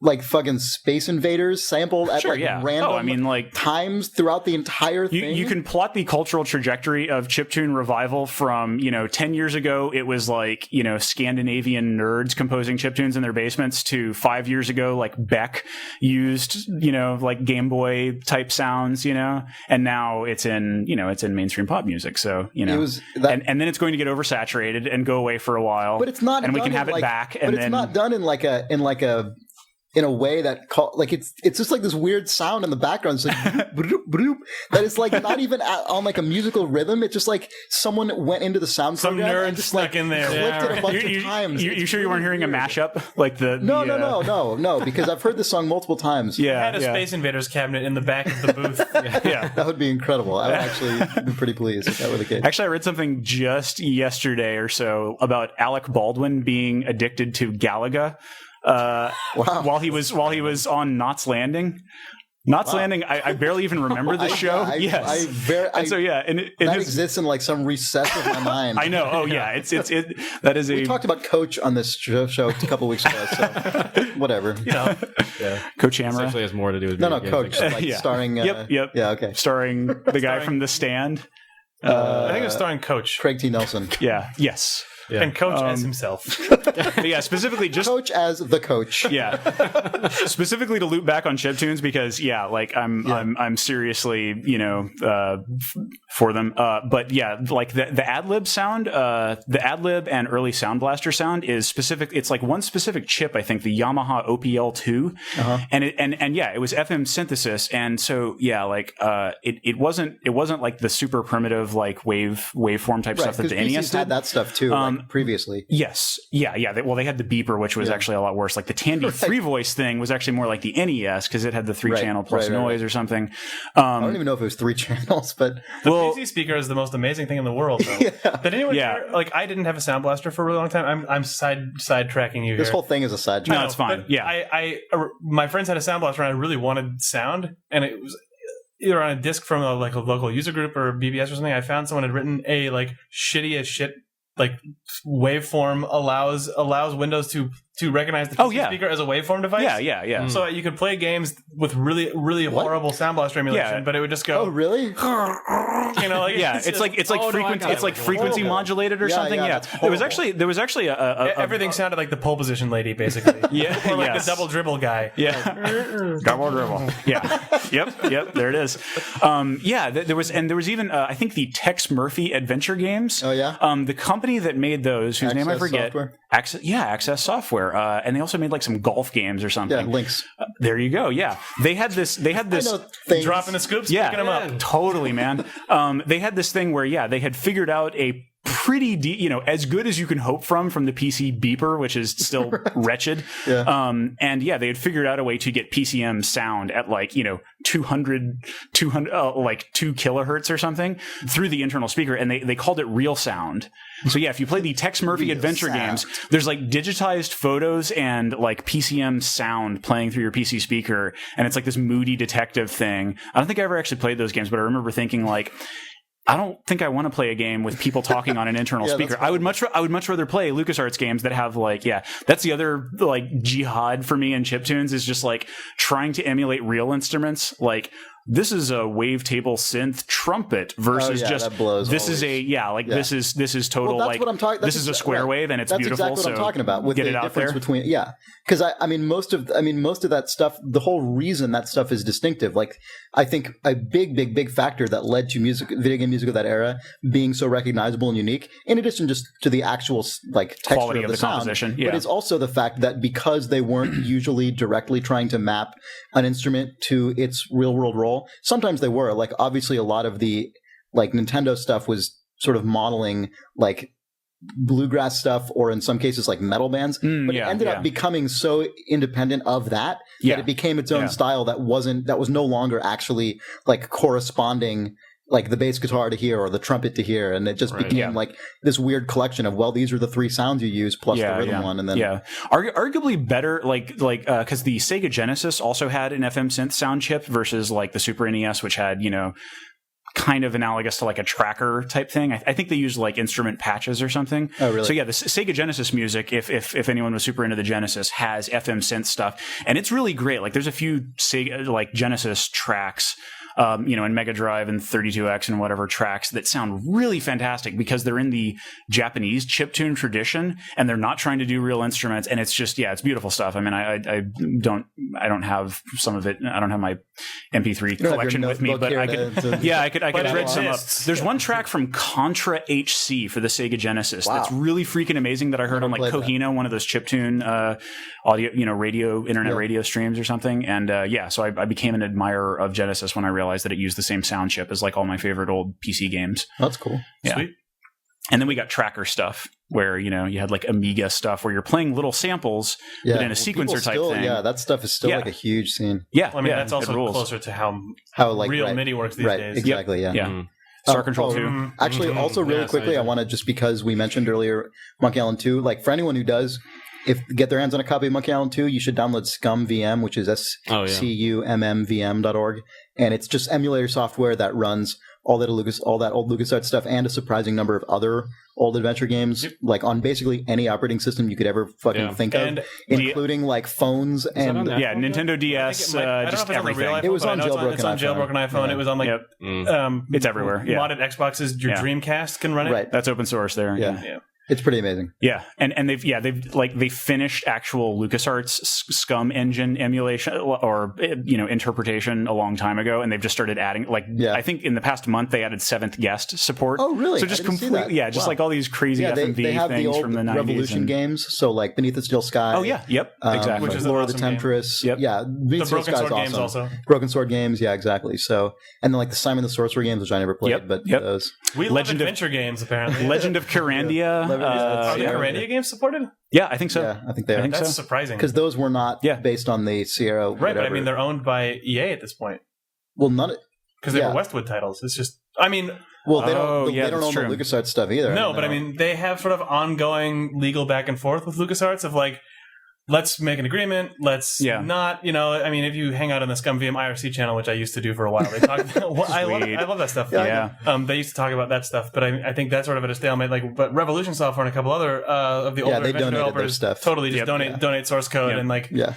like fucking Space Invaders sampled at random times throughout the entire thing? You can plot the cultural trajectory of chiptune revival from 10 years ago it was like Scandinavian nerds composing chiptunes in their basements to 5 years ago like Beck used like Game Boy type sounds and now it's in mainstream pop music, so and then it's going to get oversaturated and go away for a while, but it's not, and we can have it back, and it's not done in in a way that it's just like this weird sound in the background. It's like broop, broop, that is like not even on like a musical rhythm. It's just like someone went into the sound program nerd and just stuck like in there. clicked it a bunch of times. You sure you weren't hearing a mashup like the No, because I've heard this song multiple times. I had a Space Invaders cabinet in the back of the booth. That would be incredible. I would actually be pretty pleased if that were the case. Actually, I read something just yesterday or so about Alec Baldwin being addicted to Galaga. While he was on Knots Landing. Landing, I barely even remember the show. That exists in like some recess of my mind. I know. Oh yeah, that is We talked about Coach on this show a couple weeks ago, so whatever. Coach Hammer actually has more to do with Coach, starring. Yep. Yeah, okay. Starring the guy from The Stand. I think it was starring Coach Craig T. Nelson. Yeah. Yes. Yeah. And Coach as himself. Specifically just Coach as the coach. Yeah. Specifically to loop back on chiptunes because I'm seriously, for them. But like the ad-lib sound, the ad-lib and early Sound Blaster sound is specific. It's like one specific chip, I think, the Yamaha OPL2. And it was FM synthesis. And so, it wasn't like the super primitive, like waveform type stuff that the NES did. Had that stuff too. Previously. Yes. Yeah. They had the beeper, which was actually a lot worse. Like the Tandy 3-voice thing was actually more like the NES because it had the 3-channel plus noise or something. I don't even know if it was 3 channels, but the PC speaker is the most amazing thing in the world, though. Did anyone hear, like, I didn't have a Sound Blaster for a really long time. I'm sidetracking you here. This whole thing is a sidetrack. No, it's fine. I my friends had a Sound Blaster and I really wanted sound, and it was either on a disc from a local user group or BBS or something. I found someone had written a shitty as shit waveform allows Windows to recognize the PC speaker as a waveform device. Yeah. So you could play games with really, really horrible Sound Blaster emulation, but it would just go. Oh, really? It's frequency modulated or something. Yeah, there was actually everything sounded like the pole position lady, basically. Or like the double dribble guy. Yeah, double dribble. Yeah, yep. There it is. There was even I think the Tex Murphy adventure games. Oh yeah. The company that made those, whose name I forget. Access Software. And they also made like some golf games or something. Yeah, Lynx. There you go. Yeah, they had this. Dropping the scoops, picking them up. Totally, man. They had this thing where they had figured out a pretty as good as you can hope from the PC beeper, which is still wretched. And they had figured out a way to get PCM sound at 200 like 2 kilohertz or something through the internal speaker, and they called it real sound. So if you play the Tex Murphy adventure games, there's like digitized photos and like PCM sound playing through your PC speaker, and it's like this moody detective thing. I don't think I ever actually played those games, but I remember thinking like, I don't think I want to play a game with people talking on an internal speaker. I would much rather play LucasArts games that have that's the other jihad for me in chiptunes is just like trying to emulate real instruments. Like this is a wavetable synth trumpet versus just that blows this always. This is total Well, that's like what I'm talking. this is a square wave and it's that's beautiful. Exactly what I'm talking about with get the it out difference there. between because I mean most of that stuff. The whole reason that stuff is distinctive. Like I think a big factor that led to video game music of that era being so recognizable and unique, in addition just to the actual like texture Quality of of the sound, composition, but it's also the fact that because they weren't usually directly trying to map an instrument to its real world role, sometimes they were. Like obviously a lot of the like Nintendo stuff was sort of modeling like bluegrass stuff, or in some cases like metal bands, but it ended up becoming so independent of that that it became its own style that was no longer actually like corresponding like the bass guitar to here or the trumpet to here, and it just became like this weird collection of, well, these are the three sounds you use plus the rhythm one, and then arguably better like because the Sega Genesis also had an FM synth sound chip versus like the Super NES, which had kind of analogous to like a tracker type thing. I think they used like instrument patches or something. Oh, really? So yeah, the Sega Genesis music, if anyone was super into the Genesis, has FM synth stuff, and it's really great. Like there's a few Sega like Genesis tracks, in Mega Drive and 32X and whatever tracks that sound really fantastic because they're in the Japanese chiptune tradition and they're not trying to do real instruments, and it's just it's beautiful stuff. I mean, I don't have some of it. I don't have my MP3 collection with me, but I could dredge some up. There's one track from Contra HC for the Sega Genesis that's really freaking amazing that I heard on like Kohina, one of those chiptune audio, internet radio streams or something. And so I became an admirer of Genesis when I realized that it used the same sound chip as like all my favorite old PC games. That's cool. Yeah. Sweet. And then we got tracker stuff where, you had like Amiga stuff where you're playing little samples, but in a sequencer type thing. Yeah, that stuff is still like a huge scene. Yeah. Well, I mean, that's also closer to how like real MIDI works these days. Exactly, yeah. Yeah. Star Control 2. Actually, also really quickly, I want to, just because we mentioned earlier Monkey Island 2, like for anyone who does, get their hands on a copy of Monkey Island 2, you should download ScummVM, which is SCUMMVM.org. And it's just emulator software that runs all that old LucasArts stuff and a surprising number of other old adventure games, like on basically any operating system you could ever fucking think of, including like phones and Nintendo DS, just everything. It was on jailbroken iPhone. It was on like it's everywhere. Modded Xboxes. Your Dreamcast can run it. Right, that's open source there. Yeah. It's pretty amazing. Yeah, and they finished actual LucasArts Scum engine emulation or interpretation a long time ago, and they've just started adding I think in the past month they added Seventh Guest support. Oh, really? So just completely like all these crazy FMV they have things the old from the 90s Revolution games. So like Beneath the Steel Sky. Oh yeah, exactly. Which is Lord of the Temptress. Game. Yeah, Beneath the Broken Sword games also. Broken Sword games, yeah, exactly. So and then like the Simon the Sorcerer games, which I never played, but those. We love adventure games apparently. Legend of Kyrandia. Are the Kyrandia games supported? Yeah, I think so. Yeah, I think they are. That's surprising because those were not based on the Sierra. Right, but I mean they're owned by EA at this point. Well, none because they were Westwood titles. It's just, I mean. Well, they don't own the LucasArts stuff either. No, but I mean, they have sort of ongoing legal back and forth with LucasArts of like, let's make an agreement. Let's not, I mean, if you hang out on the ScummVM IRC channel, which I used to do for a while, they talk. I love that stuff. Yeah. They used to talk about that stuff, but I think that's sort of at a stalemate. Like, but Revolution Software and a couple other of the older adventure developers stuff. Totally just donate source code and like. Yeah.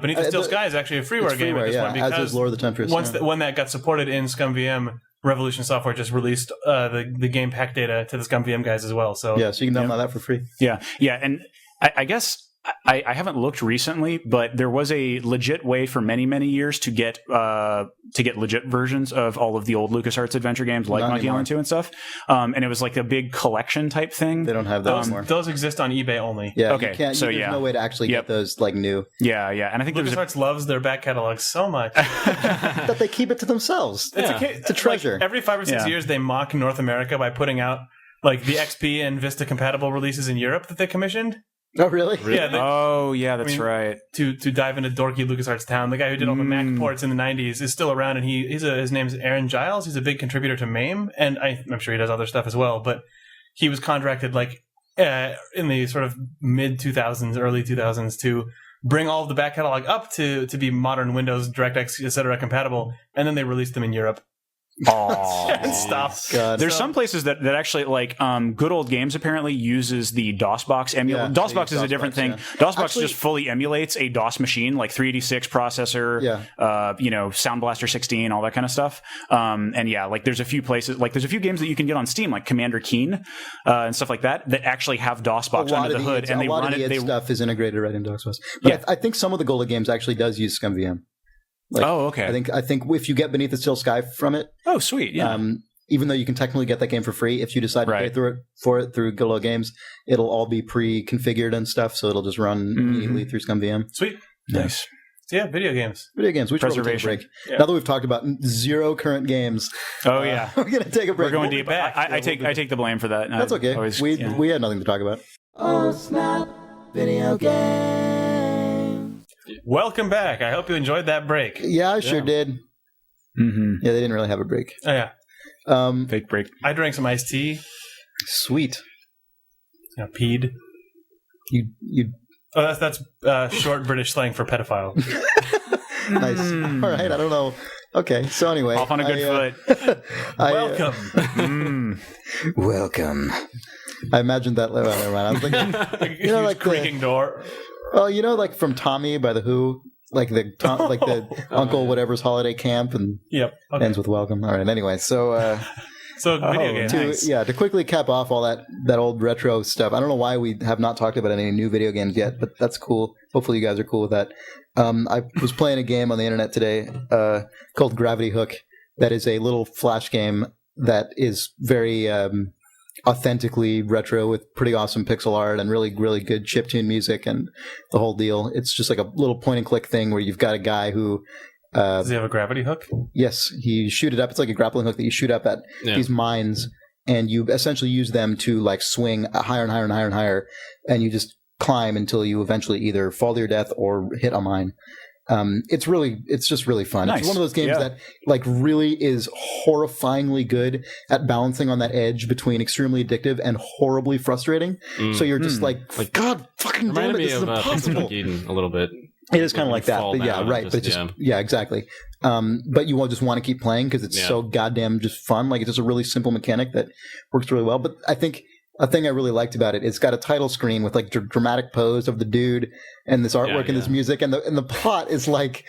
Beneath the Steel Sky is actually a freeware game at this point because as is Lord of the Temptress. When that got supported in ScummVM, Revolution Software just released the game pack data to the ScummVM guys as well. So so you can download that for free. Yeah, and I guess I haven't looked recently, but there was a legit way for many, many years to get legit versions of all of the old LucasArts adventure games like Monkey Island 2 and stuff. And it was like a big collection type thing. They don't have those anymore. Those exist on eBay only. Yeah, okay. There's no way to actually get those like new. Yeah, and I think LucasArts loves their back catalog so much that they keep it to themselves. It's a treasure. Like, every 5 or 6 years, they mock North America by putting out like the XP and Vista compatible releases in Europe that they commissioned. Oh, really? Yeah. That's right. To dive into dorky LucasArts town, the guy who did all the Mac ports in the 90s is still around, and his name's Aaron Giles. He's a big contributor to MAME, and I'm sure he does other stuff as well, but he was contracted like in the sort of mid-2000s, early 2000s to bring all of the back catalog up to be modern Windows, DirectX, etc. compatible, and then they released them in Europe. Stop. God. There's some places that actually like Good Old Games apparently uses the DOSBox emulator. Yeah, DOSBox is a different thing. yeah. DOSBox Actually- just fully emulates a DOS machine, like 386 processor, Sound Blaster 16, all that kind of stuff. And yeah, like there's a few places, like there's a few games that you can get on Steam, like Commander Keen and stuff like that actually have DOSBox under the hood, and they run it. Stuff is integrated right in DOSBox. But I think some of the Gola games actually does use ScummVM. Like, okay. I think if you get Beneath the Still Sky from it, oh sweet, yeah. Even though you can technically get that game for free, if you decide to pay for it through Gola Games, it'll all be pre-configured and stuff, so it'll just run immediately through ScummVM. Sweet. Nice. So yeah, video games. Video games. We should probably take a break. Yeah. Now that we've talked about 0 current games, oh yeah, we're gonna take a break. We're going deep. I take the blame for that. That's okay. We had nothing to talk about. Oh snap! Video game. Welcome back. I hope you enjoyed that break. Yeah, I sure did. Mm-hmm. Yeah, they didn't really have a break. Oh yeah. Fake break. I drank some iced tea. Sweet. Peed. You. Oh, that's short British slang for pedophile. Nice. All right. I don't know. Okay. So anyway, off on a good foot. Welcome. Welcome. I imagined that. Well, never mind. I was thinking, like creaking door. Well, like from Tommy by the Who. Like the Uncle whatever's holiday camp and ends with welcome. All right. Anyway, so video games. To quickly cap off all that old retro stuff. I don't know why we have not talked about any new video games yet, but that's cool. Hopefully you guys are cool with that. I was playing a game on the internet today called Gravity Hook. That is a little flash game that is very authentically retro with pretty awesome pixel art and really, really good chiptune music and the whole deal. It's just like a little point and click thing where you've got a guy who does he have a gravity hook? Yes, you shoot it up. It's like a grappling hook that you shoot up at these mines, and you essentially use them to like swing higher and higher and higher and higher, and you just climb until you eventually either fall to your death or hit a mine. It's just really fun. Nice. It's one of those games that like really is horrifyingly good at balancing on that edge between extremely addictive and horribly frustrating. So you're just like God fucking damn it, this is impossible. Eden a little bit. It is kind of like that, but yeah, right. But exactly. But you will just want to keep playing because it's so goddamn just fun. Like it's just a really simple mechanic that works really well. But I think a thing I really liked about it, it's got a title screen with like dramatic pose of the dude and this artwork and this music, and the plot is like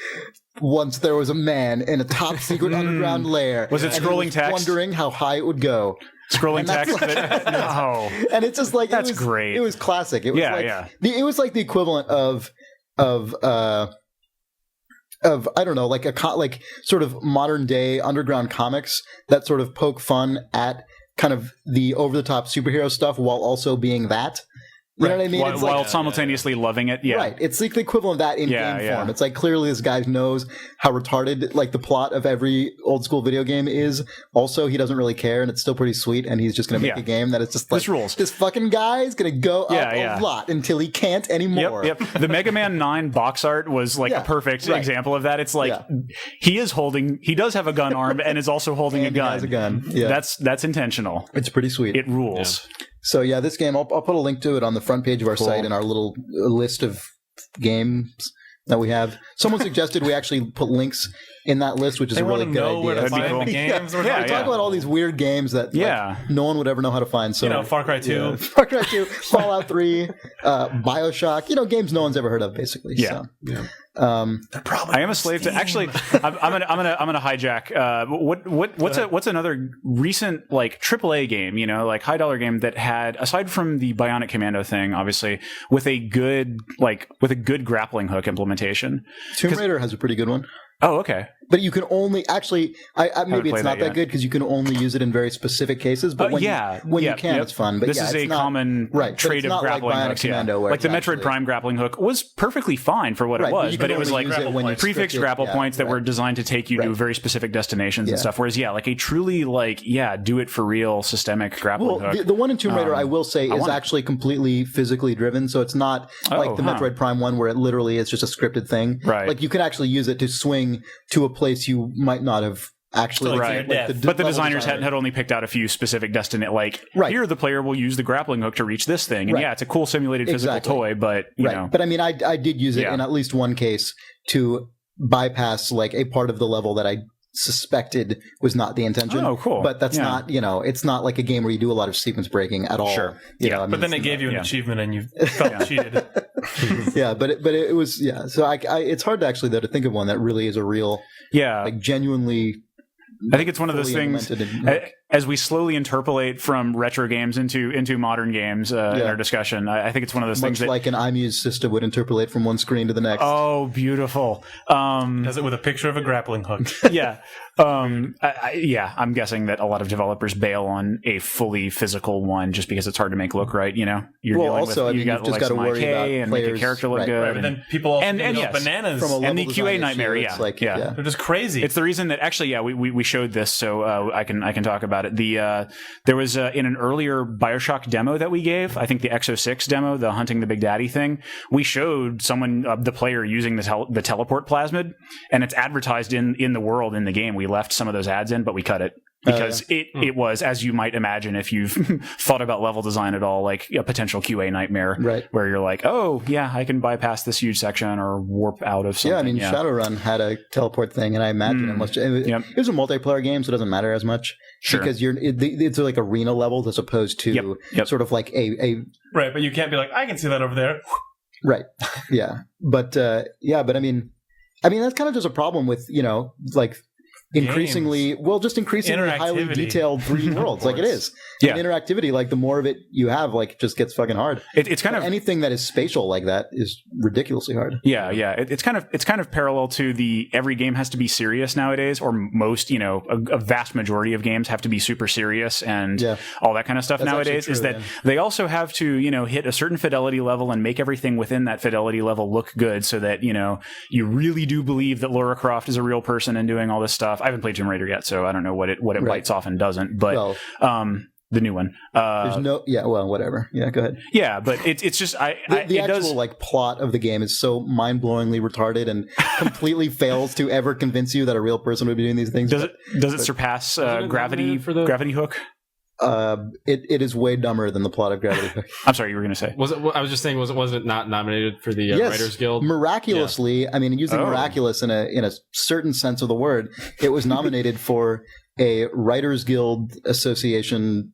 once there was a man in a top secret underground lair. Was it scrolling text? Wondering how high it would go. Scrolling text. No. And it's just like that's great. It was classic. It was it was like the equivalent of I don't know, like like sort of modern day underground comics that sort of poke fun at kind of the over the top superhero stuff while also being that. You know what I mean? While simultaneously loving it. Yeah. Right. It's like the equivalent of that in game form. It's like clearly this guy knows how retarded like the plot of every old school video game is. Also, he doesn't really care and it's still pretty sweet, and he's just going to make a game that is just like this rules. This fucking guy is going to go up a lot until he can't anymore. Yep. The Mega Man 9 box art was like a perfect example of that. It's like he does have a gun arm and is also holding a gun. He has a gun. Yeah. That's intentional. It's pretty sweet. It rules. Yeah. So yeah, this game, I'll put a link to it on the front page of our site in our little list of games that we have. Someone suggested we actually put links in that list, which is a really good idea. That'd be cool. Games we talk about all these weird games that like, no one would ever know how to find. So Far Cry 2. Far Cry 2, Fallout 3, BioShock, games no one's ever heard of, basically. Yeah. So. I am a slave to. Actually, I'm gonna hijack. What's another recent like AAA game? Like $high game that had, aside from the Bionic Commando thing, obviously with a good grappling hook implementation. Tomb Raider has a pretty good one. Oh, okay. But you can only maybe it's not that good because you can only use it in very specific cases. But when you can, it's fun. But this is a common trait of grappling hooks. Like the Metroid Prime grappling hook was perfully fine for what it was, but it was like prefix grapple points that were designed to take you to very specific destinations and stuff. Whereas, like a truly do it for real systemic grappling hook. The one in Tomb Raider, I will say, is actually completely physically driven. So it's not like the Metroid Prime one where it literally is just a scripted thing. Right. Like you can actually use it to swing to a place you might not have actually but the designers had only picked out a few specific here the player will use the grappling hook to reach this thing, and it's a cool simulated physical toy, but you know. But I mean, I did use it in at least one case to bypass like a part of the level that I suspected was not the intention. Oh, cool. But that's not, it's not like a game where you do a lot of sequence breaking at all. Sure. But then it gave you an achievement and you felt cheated. Yeah, but it was, So it's hard to actually, though, to think of one that really is a real, like genuinely. I think it's one of those things, as we slowly interpolate from retro games into modern games in our discussion, I think it's one of those things that... like an iMUSE system would interpolate from one screen to the next. Oh, beautiful. Does it with a picture of a grappling hook. Yeah. I'm guessing that a lot of developers bail on a fully physical one just because it's hard to make look right, You're dealing with, you've just got to worry about and players, make a character look good. Right, but then people also bananas from a level and the QA nightmare, They're just crazy. It's the reason that actually, we showed this, so I can talk about it. There was in an earlier BioShock demo that we gave, I think the Exo-6 demo, the hunting the Big Daddy thing, we showed someone, the player, using the teleport plasmid, and it's advertised in the world in the game. We left some of those ads in, but we cut it. Because it was, as you might imagine if you've thought about level design at all, like a potential QA nightmare, where you're like, oh, yeah, I can bypass this huge section or warp out of something. Yeah, Shadowrun had a teleport thing, and I imagine it was a multiplayer game, so it doesn't matter as much. Sure. Because it's like arena levels as opposed to sort of like a... Right, but you can't be like, I can see that over there. Right, yeah. But I mean, that's kind of just a problem with, like... increasingly highly detailed 3D worlds like it is. And interactivity, like the more of it you have, like just gets fucking hard. It's kind of anything that is spatial like that is ridiculously hard. It's kind of parallel to the every game has to be serious nowadays, or most, a vast majority of games have to be super serious and all that kind of stuff. That's nowadays true, is that they also have to hit a certain fidelity level and make everything within that fidelity level look good, so that you really do believe that Lara Croft is a real person and doing all this stuff. I haven't played Tomb Raider yet, so I don't know what it bites off and doesn't. But the new one, there's whatever. Yeah, go ahead. Yeah, but it's just the actual like plot of the game is so mind-blowingly retarded and completely fails to ever convince you that a real person would be doing these things. Does it surpass Gravity Hook? It is way dumber than the plot of Gravity Hook. I'm sorry, you were going to say. I was just saying, was it not nominated for the Writers Guild? Miraculously, I mean, using miraculous in a certain sense of the word, it was nominated for a Writers Guild Association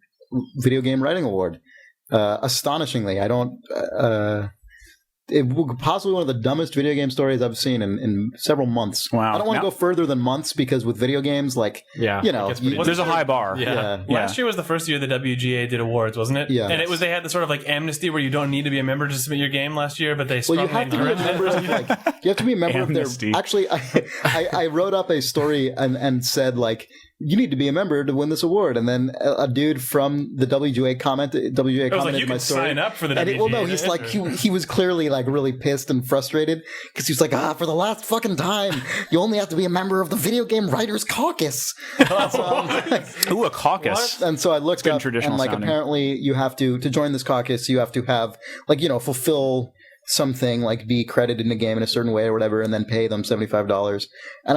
Video Game Writing Award. Astonishingly, it was possibly one of the dumbest video game stories I've seen in several months. Wow. I don't want to go further than months, because with video games, like, there's a high bar. Yeah. Last year was the first year the WGA did awards, wasn't it? Yeah. And they had the sort of like amnesty where you don't need to be a member to submit your game last year, but they you have to be a member of you have to be a member of their... Actually, I wrote up a story and said, like, you need to be a member to win this award. And then a dude from the WGA commented like, you my can story. Sign up for the WGA. Well, no, he's like, he was clearly like really pissed and frustrated, because he was like, for the last fucking time, you only have to be a member of the Video Game Writers Caucus. Ooh, a caucus. What? And so I looked up, and like sounding. Apparently you have to join this caucus, you have to have like, fulfill something, like be credited in a game in a certain way or whatever, and then pay them $75. And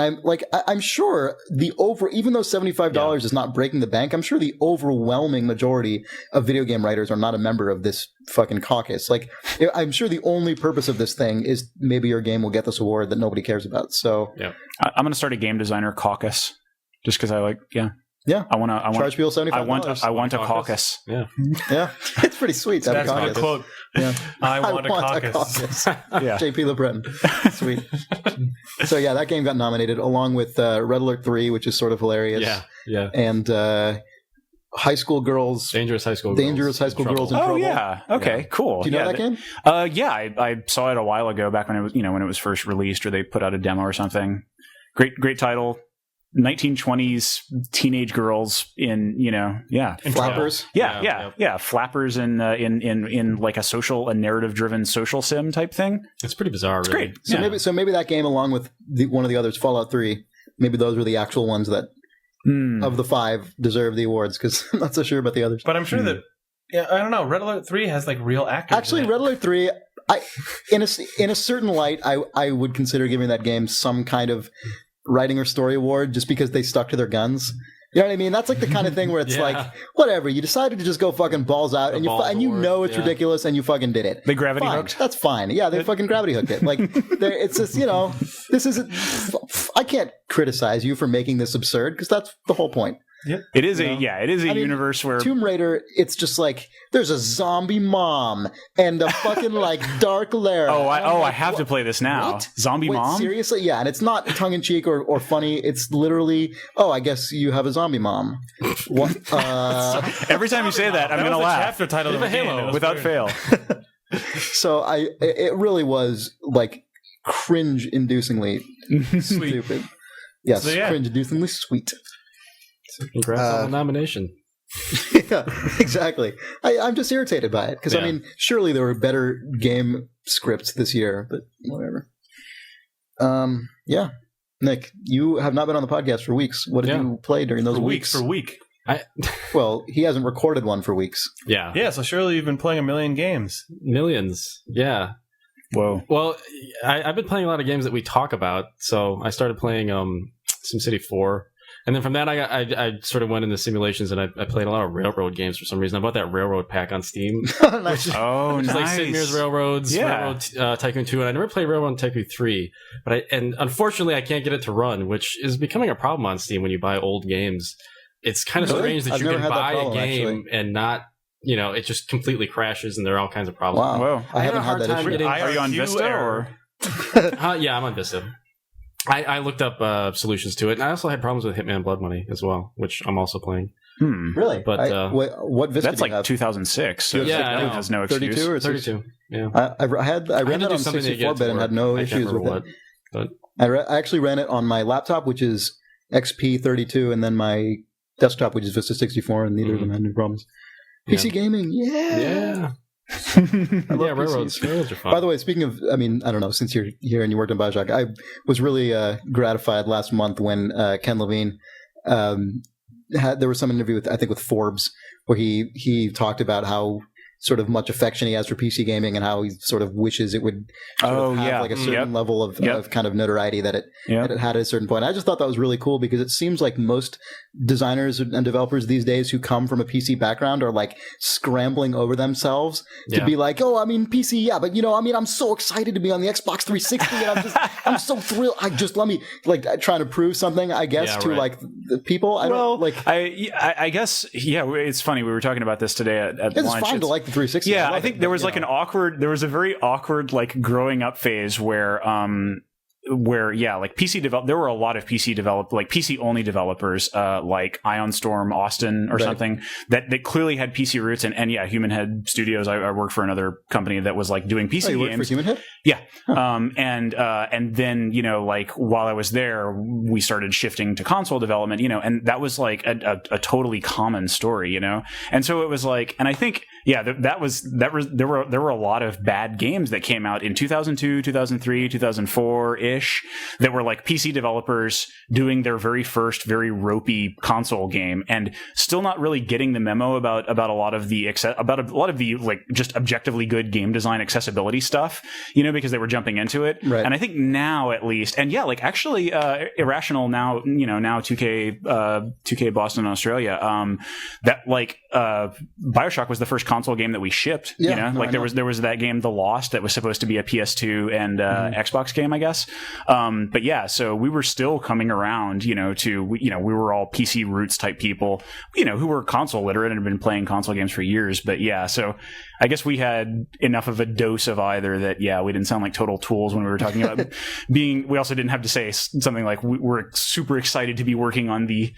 I'm sure even though $75 is not breaking the bank, I'm sure the overwhelming majority of video game writers are not a member of this fucking caucus. Like, I'm sure the only purpose of this thing is maybe your game will get this award that nobody cares about. So I'm going to start a game designer caucus, just because I I want charge people $75. I want a caucus. Yeah. It's pretty sweet. That's a good quote. Yeah. I want a caucus. Yeah. JP LeBreton. Sweet. So that game got nominated along with Red Alert 3, which is sort of hilarious. Yeah. And High School Girls. Dangerous High School Girls in Trouble. Oh yeah. Okay. Cool. Do you know that game? I saw it a while ago, back when it was first released, or they put out a demo or something. Great title. 1920s teenage girls in flappers. Flappers in like a narrative driven social sim type thing. It's pretty bizarre. It's really. great. So maybe that game, along with one of the others, Fallout 3, maybe those were the actual ones that of the 5 deserve the awards, because I'm not so sure about the others. But I'm sure that I don't know. Red Alert 3 has like real actors. Actually, Red Alert 3, in a certain light, I would consider giving that game some kind of writing or story award, just because they stuck to their guns. You know what I mean? That's like the kind of thing where it's like, whatever, you decided to just go fucking balls out, and you know it's ridiculous, and you fucking did it. They gravity hooked? That's fine. Yeah, they fucking gravity hooked it. Like, it's just, this isn't... I can't criticize you for making this absurd because that's the whole point. Yep. It is a universe where Tomb Raider, it's just like there's a zombie mom and a fucking like dark Lara. I have to play this now. What? Zombie Wait, mom? Seriously? Yeah, and it's not tongue in cheek or funny. It's literally, I guess you have a zombie mom. What? Every time you say that, I'm going to laugh. Chapter title of a Halo Without fail. So it really was like cringe-inducingly stupid. Yes, So, yeah. cringe-inducingly sweet. So congrats on the nomination. Yeah, exactly. I'm just irritated by it because I mean, surely there were better game scripts this year, but whatever. Yeah, Nick, you have not been on the podcast for weeks. What did you play during those weeks? For a week. Well, he hasn't recorded one for weeks. Yeah. Yeah, so surely you've been playing a million games. Millions. Yeah. Whoa. Well, I've been playing a lot of games that we talk about. So I started playing SimCity 4. And then from that, I sort of went into simulations, and I played a lot of railroad games for some reason. I bought that Railroad pack on Steam. Nice. Which nice. is like Sid Meier's Railroads, Railroad Tycoon 2, and I never played Railroad Tycoon 3. But unfortunately, I can't get it to run, which is becoming a problem on Steam when you buy old games. It's kind of strange that you can buy a game and not, it just completely crashes, and there are all kinds of problems. Wow. Whoa. I haven't had that issue. Are you on Vista or? Yeah, I'm on Vista. I looked up solutions to it, and I also had problems with Hitman Blood Money as well, which I'm also playing. Really? But what Vista That's do you like have? 2006. So Yeah, it has no excuse. 32 or 32. Yeah. I ran it on 64-bit and had no issues with it. But I actually ran it on my laptop, which is XP32, and then my desktop, which is Vista 64, and neither of them had any problems. PC gaming, yeah. I love railroads are fun. By the way, speaking of, I don't know, since you're here and you worked on BioShock, I was really gratified last month when Ken Levine there was some interview with Forbes where he talked about how sort of much affection he has for PC gaming and how he sort of wishes it would have like a certain level of kind of notoriety that it had at a certain point. I just thought that was really cool because it seems like most designers and developers these days who come from a PC background are like scrambling over themselves to be like, PC, but I'm so excited to be on the Xbox 360 and I'm so thrilled. Let me like trying to prove something, I guess, to like the people. I guess, it's funny. We were talking about this today at it's lunch. Fine to like the 360. Yeah, I think there was like there was a very awkward like growing up phase where like PC there were a lot of PC only developers like Ion Storm Austin or something that clearly had PC roots and Human Head Studios. I worked for another company that was like doing PC you games. Worked for Human Head? Yeah. And then like while I was there, we started shifting to console development, and that was like a totally common story, and so it was like, and I think there were a lot of bad games that came out in 2002, 2003, 2004 ish that were like PC developers doing their very first very ropey console game and still not really getting the memo about a lot of the like just objectively good game design accessibility stuff, because they were jumping into it. Right. And I think now at least, and like actually Irrational now 2K Boston, Australia, that like BioShock was the first console game that we shipped. There was that game The Lost that was supposed to be a PS2 and Xbox game, I guess. But yeah, so we were still coming around, to we were all PC roots type people, who were console literate and had been playing console games for years. But yeah, so I guess we had enough of a dose of either that we didn't sound like total tools when we were talking about we also didn't have to say something like we're super excited to be working on the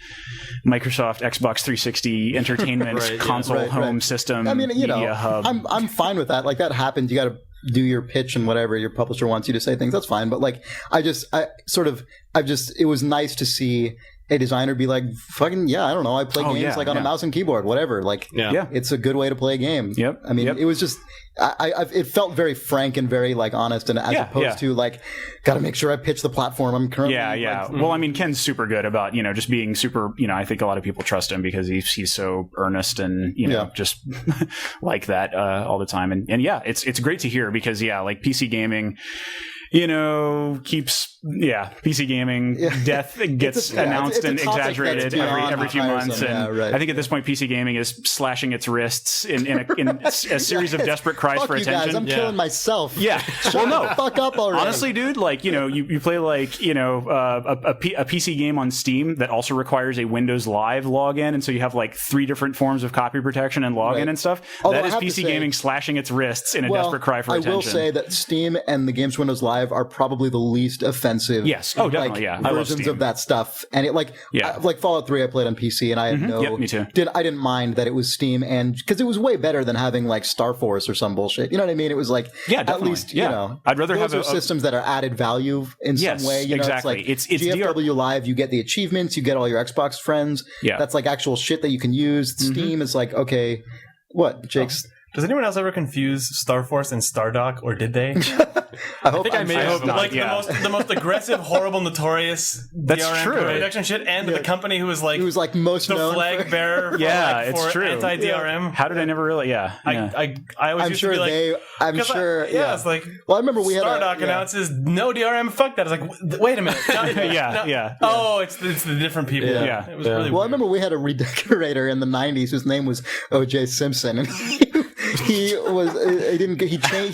Microsoft Xbox 360 entertainment console home system. Media hub. I'm fine with that. Like that happens. You got to do your pitch and whatever your publisher wants you to say things. That's fine. But like, it was nice to see a designer be like, fucking, I don't know. I play games on a mouse and keyboard, whatever. Like, it's a good way to play a game. Yep. It was just, it felt very frank and very like honest, and as opposed to like, got to make sure I pitch the platform I'm currently. Like, well, Ken's super good about just being super. I think a lot of people trust him because he's so earnest and just like that all the time. And it's great to hear because like PC gaming keeps PC gaming death gets announced and exaggerated every few months. And I think at this point, PC gaming is slashing its wrists in a series of desperate cries for attention. Guys, I'm killing myself. Yeah. Shut the fuck up already. Honestly, dude, you play a PC game on Steam that also requires a Windows Live login, and so you have 3 different forms of copy protection and login and stuff. Although that is PC gaming slashing its wrists in a desperate cry for attention. I will say that Steam and the games Windows Live are probably the least offensive. Yes. Oh, definitely. I love versions Steam. of that stuff, and it like Fallout 3 I played on PC, and I had me too. I didn't mind that it was Steam, and because it was way better than having Star Force or some bullshit. You know what I mean? It was at least I'd rather those have systems that are added value in some way. Exactly. It's GFW Live. You get the achievements. You get all your Xbox friends. Yeah, that's actual shit that you can use. Steam is okay. What, Jake's? Does anyone else ever confuse Star Force and Stardock, or did they? I hope the most aggressive, horrible, notorious DRM protection shit, and the company who was most the known flag bearer it's true. anti-DRM. How did I never really? I always used to be it's like, well, I remember we had Stardock announces no DRM. Fuck that. I was like, wait a minute. Oh, it's the different people. Yeah. It was really weird. I remember we had a redecorator in the 90s whose name was O.J. Simpson, and he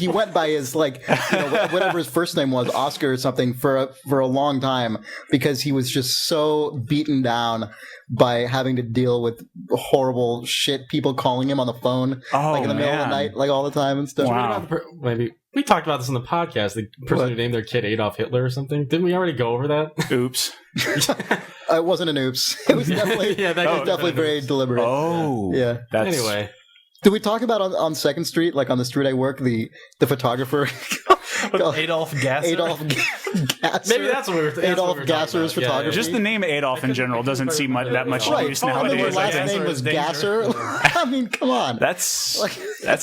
went by his whatever his first name was, Oscar or something, for a long time, because he was just so beaten down by having to deal with horrible shit, people calling him on the phone in the middle of the night, all the time and stuff. Wow. Maybe we talked about this on the podcast. The person who named their kid Adolf Hitler or something. Didn't we already go over that? Oops. It wasn't an oops. It was definitely definitely very deliberate. Oh, yeah. Anyway. Did we talk about on 2nd Street, on the street I work, the photographer? Adolf Gasser? Adolf Gasser. Maybe that's what we were Adolf Gasser's photography. Yeah. Just the name Adolf in general doesn't seem that much use nowadays. His last name was Gasser. I mean, come on. That's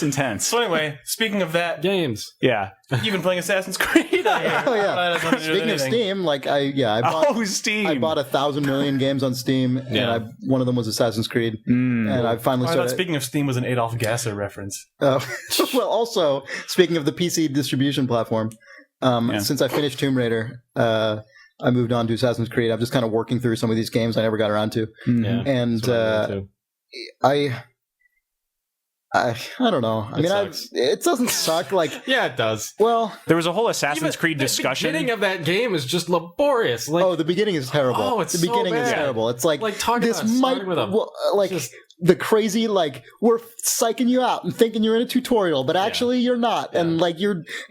intense. So anyway, speaking of that, games. Yeah. You've been playing Assassin's Creed. Oh yeah. Speaking of Steam, I bought Steam. I bought 1,000 million games on Steam, and one of them was Assassin's Creed, and I finally started. Speaking of Steam, was an Adolf Gasser reference. Well, also speaking of the PC distribution platform, since I finished Tomb Raider, I moved on to Assassin's Creed. I'm just kind of working through some of these games I never got around to, and I don't know. I mean, it doesn't suck. Yeah, it does. Well, there was a whole Assassin's Creed discussion. The beginning of that game is just laborious. The beginning is terrible. Oh, it's the beginning so bad. is terrible. It's talking this about might with them. the crazy we're psyching you out and thinking you're in a tutorial, but actually you're not. Yeah. And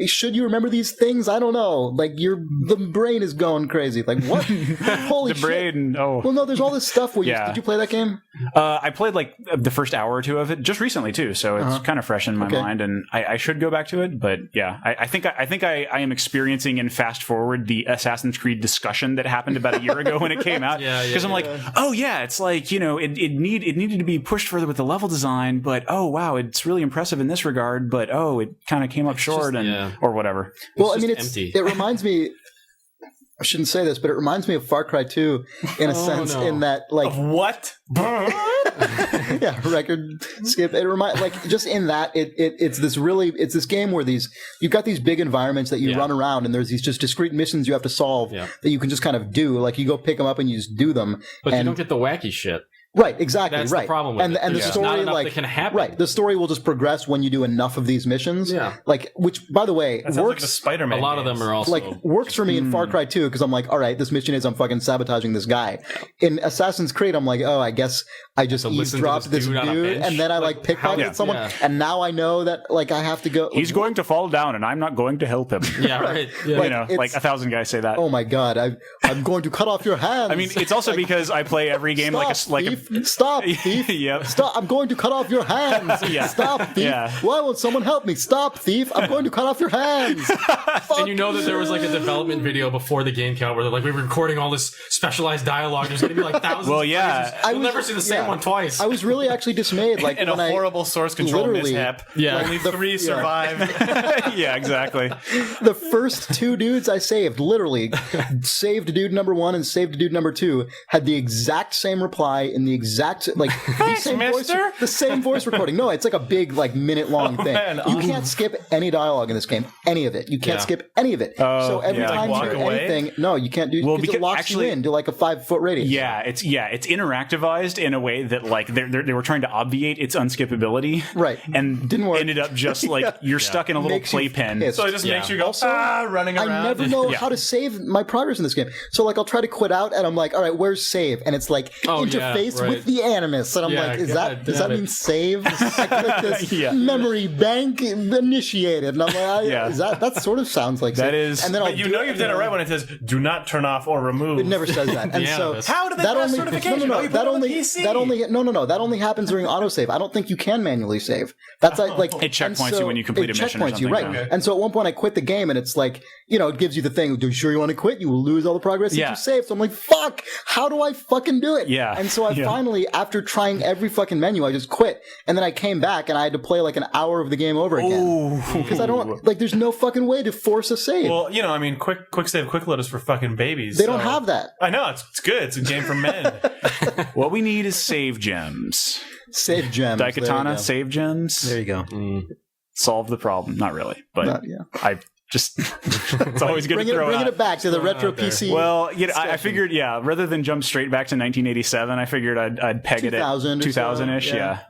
should you remember these things? I don't know. The brain is going crazy. What? Holy shit! Brain. Oh. Well, no. There's all this stuff. Did you play that game? I played the first hour or two of it just recently too, so it's kind of fresh in my mind, and I should go back to it. But yeah, I think I am experiencing in fast forward the Assassin's Creed discussion that happened about a year ago when it came out. Because I'm it's it needed to be pushed further with the level design, but oh wow, it's really impressive in this regard, but it kind of came up short or whatever. Well, I mean, it reminds me. I shouldn't say this, but it reminds me of Far Cry 2 in a sense, in that of what? Yeah, record skip. It reminds just in that it's this game where you've got these big environments that you run around, and there's these just discrete missions you have to solve that you can just kind of do. You go pick them up and you just do them, but you don't get the wacky shit. Right, exactly. That's right. the problem with it. And the story, that can happen. Right, the story will just progress when you do enough of these missions. Yeah. Which, by the way, that works. The Spider-Man. A lot of them are also works for me in Far Cry 2 because I'm all right, this mission is I'm fucking sabotaging this guy. In Assassin's Creed, I'm I guess I just eavesdropped this dude, and then I pickpocket someone, and now I know that I have to go. He's going to fall down, and I'm not going to help him. Yeah, right. Yeah. 1,000 guys say that. Oh my god, I'm going to cut off your hands. I mean, it's also because I play every game Stop, thief! Yep. Stop! I'm going to cut off your hands. Stop, thief! Yeah. Why won't someone help me? Stop, thief! I'm going to cut off your hands. And you know that there was a development video before the game came out where we were recording all this specialized dialogue. There's going to be thousands. Well, yeah, You'll never see the same one twice. I was really actually dismayed. In a horrible source control mishap. Yeah. Only 3 survived. Yeah, exactly. The first 2 dudes I saved, literally, saved dude number 1 and saved dude number 2, had the exact same reply in the exact mister? the same voice recording. No, it's like a big minute-long thing. Man, you can't skip any dialogue in this game, any of it. You can't skip any of it. So every time you do anything, no, you can't do because it locks you into like a 5-foot radius. Yeah, it's interactivized in a way that like they were trying to obviate its unskippability, right? And didn't work. Ended up just like you're stuck in a little playpen. So it just makes you go running around. I never know how to save my progress in this game. So like I'll try to quit out, and I'm like, all right, where's save? And it's like interface with the Animus, and I'm like, does that mean save? I click this memory bank initiated, and I'm like, that sort of sounds like that save. is. And then but you've done it right when it says do not turn off or remove. It never says that. And so how did that certification? That only happens during autosave. I don't think you can manually save. That's like it checkpoints you when you complete a mission or something. Right. Okay. And so at one point I quit the game, and it's like, it gives you the thing, do you sure you want to quit? You will lose all the progress that you saved. So I'm like, fuck, how do I fucking do it? Yeah. And so I finally, after trying every fucking menu, I just quit. And then I came back and I had to play like an hour of the game over again. Because I don't, there's no fucking way to force a save. Well, quick save, quick load is for fucking babies. They don't have that. I know, it's good. It's a game for men. What we need is save gems. Save gems. Daikatana, save gems. There you go. Solve the problem. Not really, but I just it's always good to throw bringing it back to the retro PC. Well, I figured, rather than jump straight back to 1987, I figured I'd peg it at 2000-ish. Yeah.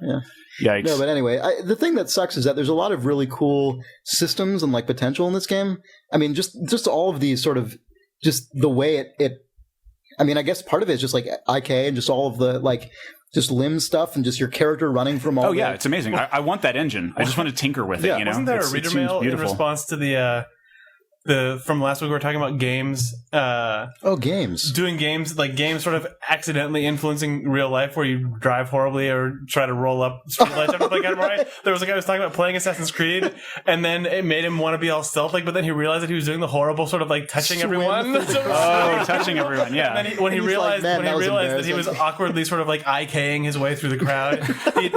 Yikes. No, but anyway, the thing that sucks is that there's a lot of really cool systems and like potential in this game. I mean, just all of these sort of just the way it. I mean, I guess part of it is just like IK and just all of the like. Just limb stuff and just your character running from all. Oh yeah, it's amazing. I want that engine. I just want to tinker with it. Wasn't there a reader mail in response to the from last week we were talking about games? Games. Doing games like games sort of accidentally influencing real life, where you drive horribly or try to roll up streetlights after playing Adam Right. There was a guy who was talking about playing Assassin's Creed, and then it made him want to be all stealth like, but then he realized that he was doing the horrible sort of like touching everyone. Touching everyone, yeah. And then when he realized that he was awkwardly sort of like IKing his way through the crowd,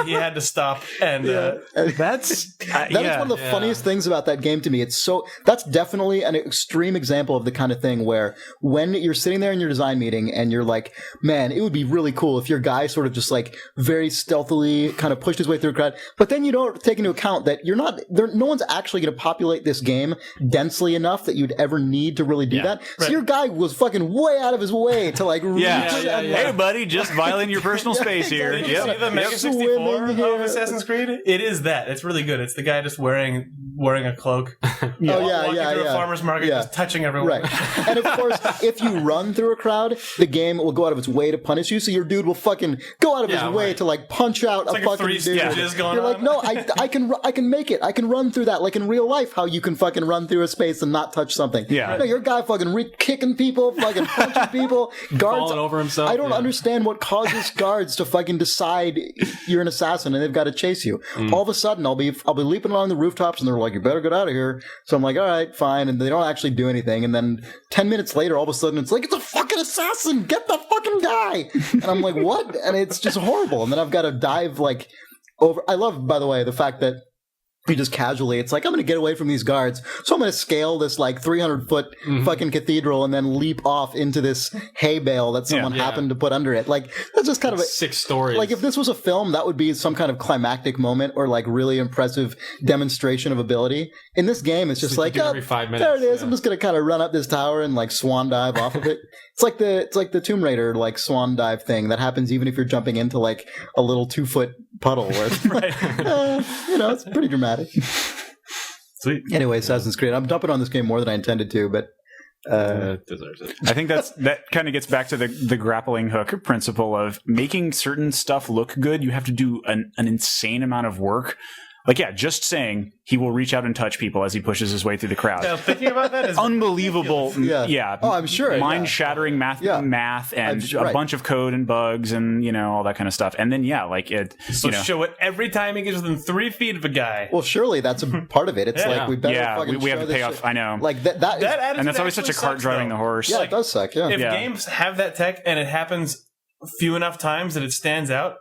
he had to stop. And that is one of the funniest things about that game to me. That's definitely an extreme example of the kind of thing where when you're sitting there in your design meeting and you're like, man, it would be really cool if your guy sort of just like very stealthily kind of pushed his way through a crowd, but then you don't take into account that you're not there. No one's actually going to populate this game densely enough that you'd ever need to really do that. So your guy was fucking way out of his way to like reach. Hey buddy, just violating your personal space here. Did you see the Mega 64 of Assassin's Creed? It is that. It's really good. It's the guy just wearing a cloak. Walking through a farmer's market, just touching everyone. Right. And of course, if you run through a crowd, the game will go out of its way to punish you. So your dude will fucking go out of his way to like punch out a fucking dude. You're like, no, I can make it. I can run through that like in real life. How you can fucking run through a space and not touch something. Yeah. No, your guy fucking kicking people, fucking punching people, guards falling over himself. I don't understand what causes guards to fucking decide you're an assassin and they've got to chase you. All of a sudden, I'll be leaping along the rooftops and they're like, you better get out of here. So I'm like, all right, fine. And they don't actually do anything. And then 10 minutes later, all of a sudden, it's like, it's a fucking assassin. Get the fucking guy. And I'm like, what? And it's just horrible. And then I've got to dive like over. I love, by the way, the fact that you just casually, it's like, I'm going to get away from these guards. So I'm going to scale this like 300-foot fucking cathedral and then leap off into this hay bale that someone happened to put under it. Like, that's just kind of 6 stories. Like, if this was a film, that would be some kind of climactic moment or like really impressive demonstration of ability. In this game, it's just like, every 5 minutes. There it is. I'm just going to kind of run up this tower and like swan dive off of it. It's like the Tomb Raider like swan dive thing that happens even if you're jumping into like a little 2-foot puddle where it's it's pretty dramatic. Sweet. Anyway, Assassin's Creed. I'm dumping on this game more than I intended to, but deserves it. I think that kind of gets back to the grappling hook principle of making certain stuff look good. You have to do an insane amount of work. Like, just saying he will reach out and touch people as he pushes his way through the crowd. Now, thinking about that is unbelievable. Yeah. Oh, I'm sure. Mind-shattering math and a bunch of code and bugs and, all that kind of stuff. And then, like it. So show it every time he gets within 3 feet of a guy. Well, surely that's a part of it. It's like, we better fucking we have show to pay this off. shit. I know. Like, that and that's always such a cart driving the horse. Yeah, it does suck. Yeah. If games have that tech and it happens few enough times that it stands out,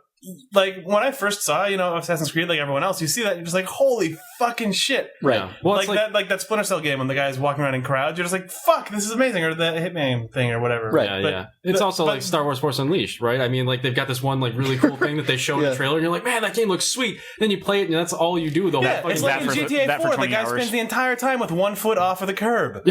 like when I first saw, Assassin's Creed, like everyone else, you see that you're just like, holy fucking shit. Right. Yeah. Well, like that Splinter Cell game when the guy's walking around in crowds, you're just like, fuck, this is amazing, or the Hitman thing or whatever. Right. Yeah, it's also like Star Wars Force Unleashed, right? I mean, like they've got this one like really cool thing that they show in the trailer, and you're like, man, that game looks sweet. Then you play it, and that's all you do the whole fucking it's like in GTA 4, the guy spends the entire time with 1 foot off of the curb.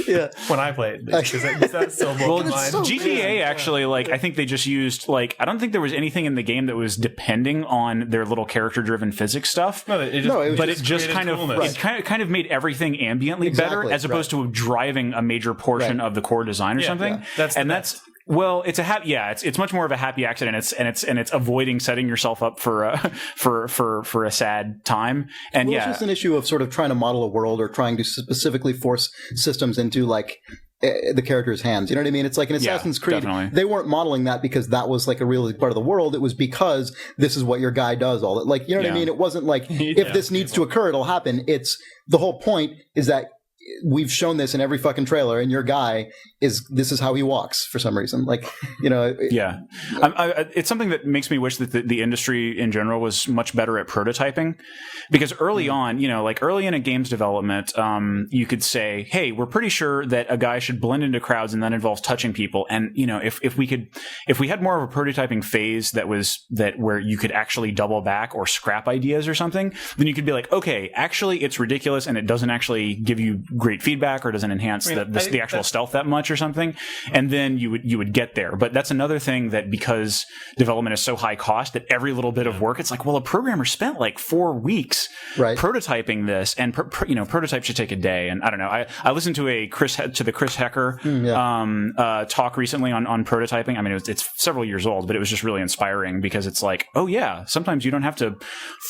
Yeah. When I played, because that still blows my mind. So GTA actually, like, I think they just used, like, I don't think there was anything in the game that was depending on their little character-driven physics stuff. No, it just kind of made everything ambiently better, as opposed to driving a major portion of the core design or something. That's well, it's it's much more of a happy accident. It's avoiding setting yourself up for a sad time. And it's just an issue of sort of trying to model a world or trying to specifically force systems into like the character's hands. You know what I mean? It's like in Assassin's Creed, they weren't modeling that because that was like a real part of the world. It was because this is what your guy does all that. Like, you know what I mean? It wasn't like if this needs to occur, it'll happen. It's the whole point is that we've shown this in every fucking trailer, and your guy this is how he walks for some reason. Like, it's something that makes me wish that the industry in general was much better at prototyping, because early on, like early in a game's development, you could say, hey, we're pretty sure that a guy should blend into crowds, and that involves touching people. And if we had more of a prototyping phase where you could actually double back or scrap ideas or something, then you could be like, okay, actually it's ridiculous and it doesn't actually give you great feedback or doesn't enhance the actual stealth that much or something, and then you would get there. But that's another thing, that because development is so high cost, that every little bit of work, it's like, well, a programmer spent like 4 weeks prototyping this, and prototype should take a day. And I don't know, I listened to the Chris Hecker talk recently on prototyping. I mean, it's several years old, but it was just really inspiring, because it's like, oh yeah, sometimes you don't have to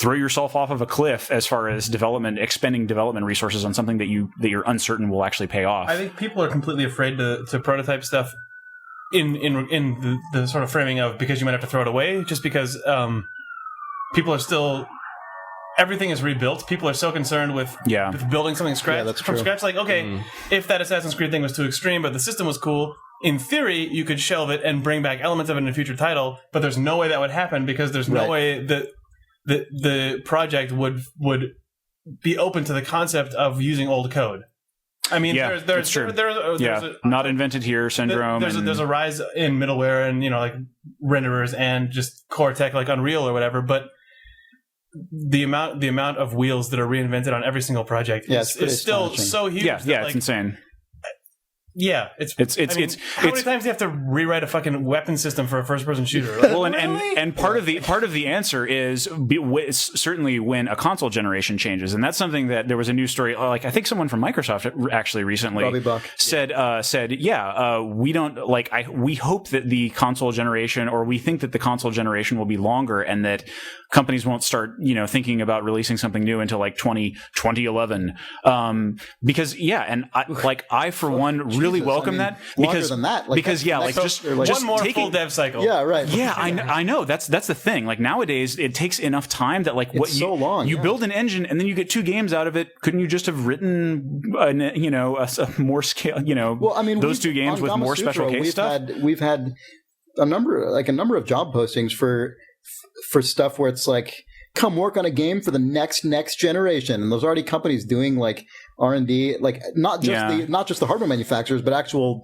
throw yourself off of a cliff as far as expending development resources on something that you're uncertain will actually pay off. I think people are completely afraid to prototype stuff in the sort of framing of, because you might have to throw it away, just because people are still, everything is rebuilt. People are so concerned with building something from scratch. Like, okay, if that Assassin's Creed thing was too extreme, but the system was cool, in theory, you could shelve it and bring back elements of it in a future title, but there's no way that would happen, because there's no way that the project would be open to the concept of using old code. I mean, there's true. There's not invented here syndrome. There's a rise in middleware and like renderers and just core tech like Unreal or whatever, but the amount of wheels that are reinvented on every single project is still so huge. It's insane. Yeah, how many times do you have to rewrite a fucking weapon system for a first-person shooter? Like, well, and part of the answer is certainly when a console generation changes, and that's something that there was a news story. Like, I think someone from Microsoft actually recently said, we don't like. We hope that the console generation, or we think that the console generation will be longer, and that companies won't start thinking about releasing something new until like 2011. Because I for one really welcome that, because than that, just one more taking, full dev cycle. Yeah, right. Yeah, I know. That's the thing. Like nowadays, it takes enough time that you build an engine and then you get 2 games out of it. Couldn't you just have written a more scale? Well, I mean, those 2 games with more special case stuff. We've had a number of job postings for stuff where it's like, come work on a game for the next generation, and there's already companies doing like R&D, like not just the hardware manufacturers, but actual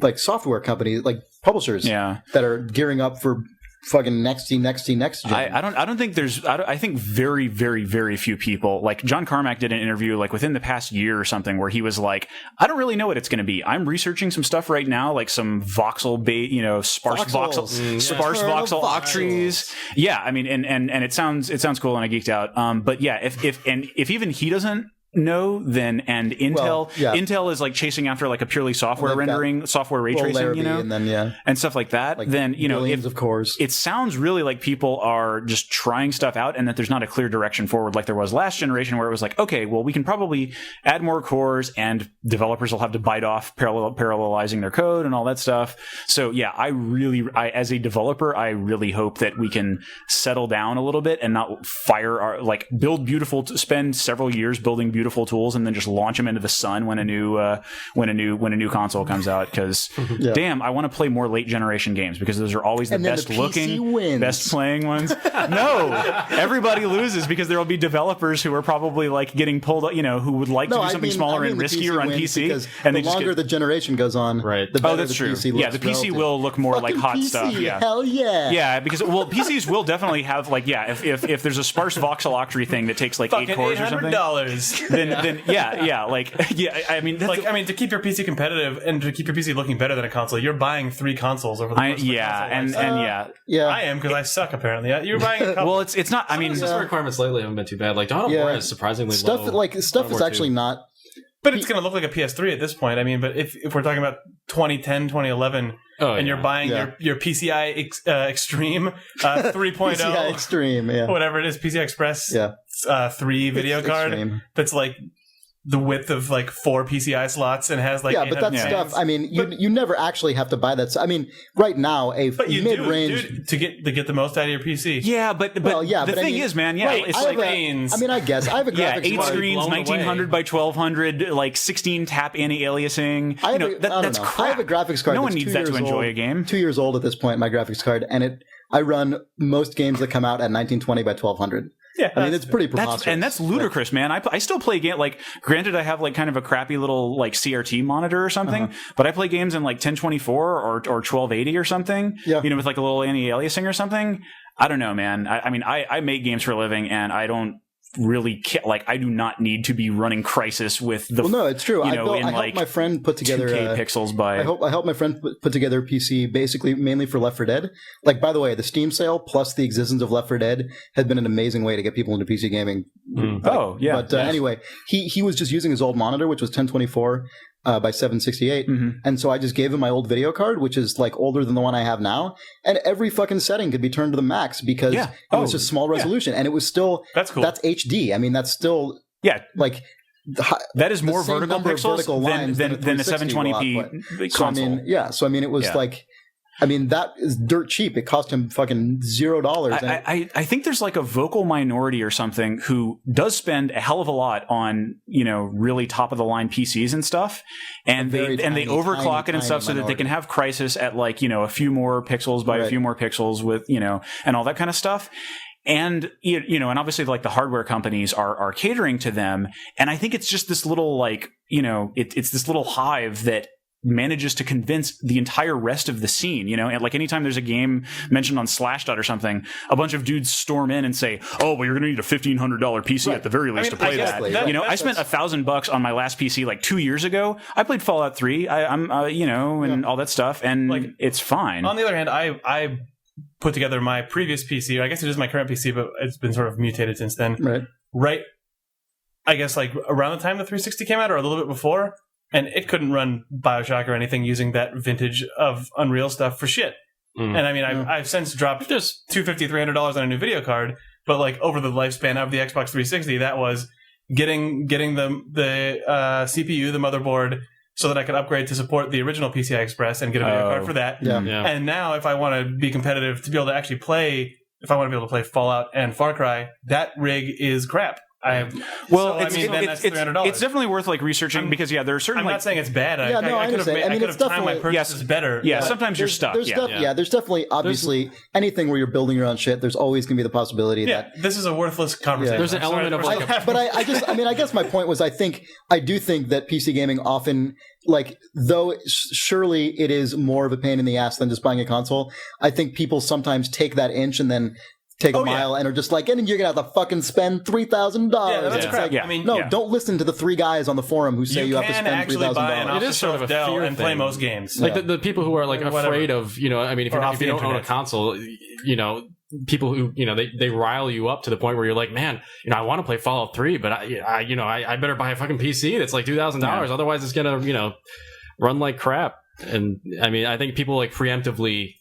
like software companies, like publishers, that are gearing up for fucking next gen. I don't think there's. I think very, very, very few people. Like John Carmack did an interview like within the past year or something, where he was like, I don't really know what it's going to be. I'm researching some stuff right now, like some voxel sparse voxel trees. Yeah, I mean, and it sounds cool, and I geeked out. But yeah, if even he doesn't know, then Intel is like chasing after like a purely software rendering, software ray tracing, and then and stuff like that. Like then millions of cores. It sounds really like people are just trying stuff out, and that there's not a clear direction forward like there was last generation, where it was like, okay, well, we can probably add more cores, and developers will have to bite off parallelizing their code and all that stuff. So yeah, I as a developer, I really hope that we can settle down a little bit and not spend several years building beautiful tools and then just launch them into the sun when a new console comes out. Because damn, I want to play more late generation games because those are always the best looking, best playing ones. No, everybody loses because there will be developers who are probably like getting pulled, who would like to do something smaller and riskier on PC. And the longer the generation goes on, the better that's the true. PC looks. Yeah, the PC will look more like hot PC, stuff. Yeah, hell yeah. Yeah, because PCs will definitely have if there's a sparse voxeloctory thing that takes like 8 cores or something, then I mean to keep your PC competitive and to keep your PC looking better than a console, you're buying 3 consoles over the course of the console. I am because I suck apparently. You're buying a couple. Well, it's not. I mean, system requirements lately haven't been too bad. Like Dawn of War is surprisingly low. Stuff is actually not. But it's going to look like a PS3 at this point. I mean, but if we're talking about 2010, 2011, you're buying your PCI Extreme 3.0, PCI Extreme, whatever it is, PCI Express 3 video card Extreme. That's like the width of like 4 PCI slots and has like but that stuff. I mean, you never actually have to buy that. I mean, right now mid-range to get the most out of your PC. Yeah, but the thing is, man, it's like I guess I have a graphics 8 screens, 1900 by 1200, like 16 tap anti-aliasing. That's crap. I have a graphics card. No one needs that to enjoy a game. 2 years old at this point. My graphics card, and I run most games that come out at 1920 by 1200. Yeah, I mean, it's pretty preposterous. That's ludicrous, man. I still play game like. Granted, I have like kind of a crappy little like CRT monitor or something, but I play games in like 1024 or 1280 or something. Yeah. With like a little anti-aliasing or something. I don't know, man. I mean, I make games for a living, and I don't really I do not need to be running Crysis with the. Well, no, it's true. I helped my friend put together 2K pixels by. I helped my friend put together a PC basically mainly for Left 4 Dead. Like, by the way, the Steam sale plus the existence of Left 4 Dead has been an amazing way to get people into PC gaming. But anyway, he was just using his old monitor, which was 1024 by 768, and so I just gave him my old video card, which is like older than the one I have now, and every fucking setting could be turned to the max because it was just small resolution, and it was still that's cool. That's HD. I mean, that's still like. That is more vertical pixels than a 720p console. So I mean, it was like. I mean, that is dirt cheap. It cost him fucking $0. I think there's like a vocal minority or something who does spend a hell of a lot on, really top of the line PCs and stuff. And they overclock it and stuff so that they can have Crysis at like, a few more pixels by a few more pixels with, and all that kind of stuff. And, and obviously like the hardware companies are catering to them. And I think it's just this little like, it's this little hive that manages to convince the entire rest of the scene, and like anytime there's a game mentioned on Slashdot or something, a bunch of dudes storm in and say, oh, well, you're going to need a $1,500 PC at the very least to play that. I spent $1,000 on my last PC like 2 years ago. I played Fallout 3, and all that stuff, and like, it's fine. On the other hand, I put together my previous PC, or I guess it is my current PC, but it's been sort of mutated since then. Right. I guess like around the time the 360 came out or a little bit before. And it couldn't run BioShock or anything using that vintage of Unreal stuff for shit. And I mean, I've since dropped just $250, $300 on a new video card, but like over the lifespan of the Xbox 360, that was getting the CPU, the motherboard, so that I could upgrade to support the original PCI Express and get a video card for that. And now, if I want to be competitive to be able to actually play, if I want to be able to play Fallout and Far Cry, that rig is crap. That's $300. It's definitely worth like researching because there are certain. I'm not saying it's bad. I could have timed my purchases better. Yeah, sometimes you're stuck. There's definitely obviously anything where you're building your own shit. There's always going to be the possibility that this is a worthless conversation. There's an element of like, but I guess my point was I do think that PC gaming often. Like, though surely it is more of a pain in the ass than just buying a console, I think people sometimes take that inch and then take a mile and are just like, and you're going to have to fucking spend $3,000. Yeah, that's crap. Like, I mean, don't listen to the 3 guys on the forum who say you have to spend $3,000. It is sort of a Dell and play most games. Like the people who are like afraid of, I mean, if you don't own a console, people who, they rile you up to the point where you're like, man, I want to play Fallout 3, but I better buy a fucking PC that's like $2,000. Otherwise it's going to, run like crap. And I mean, I think people like preemptively,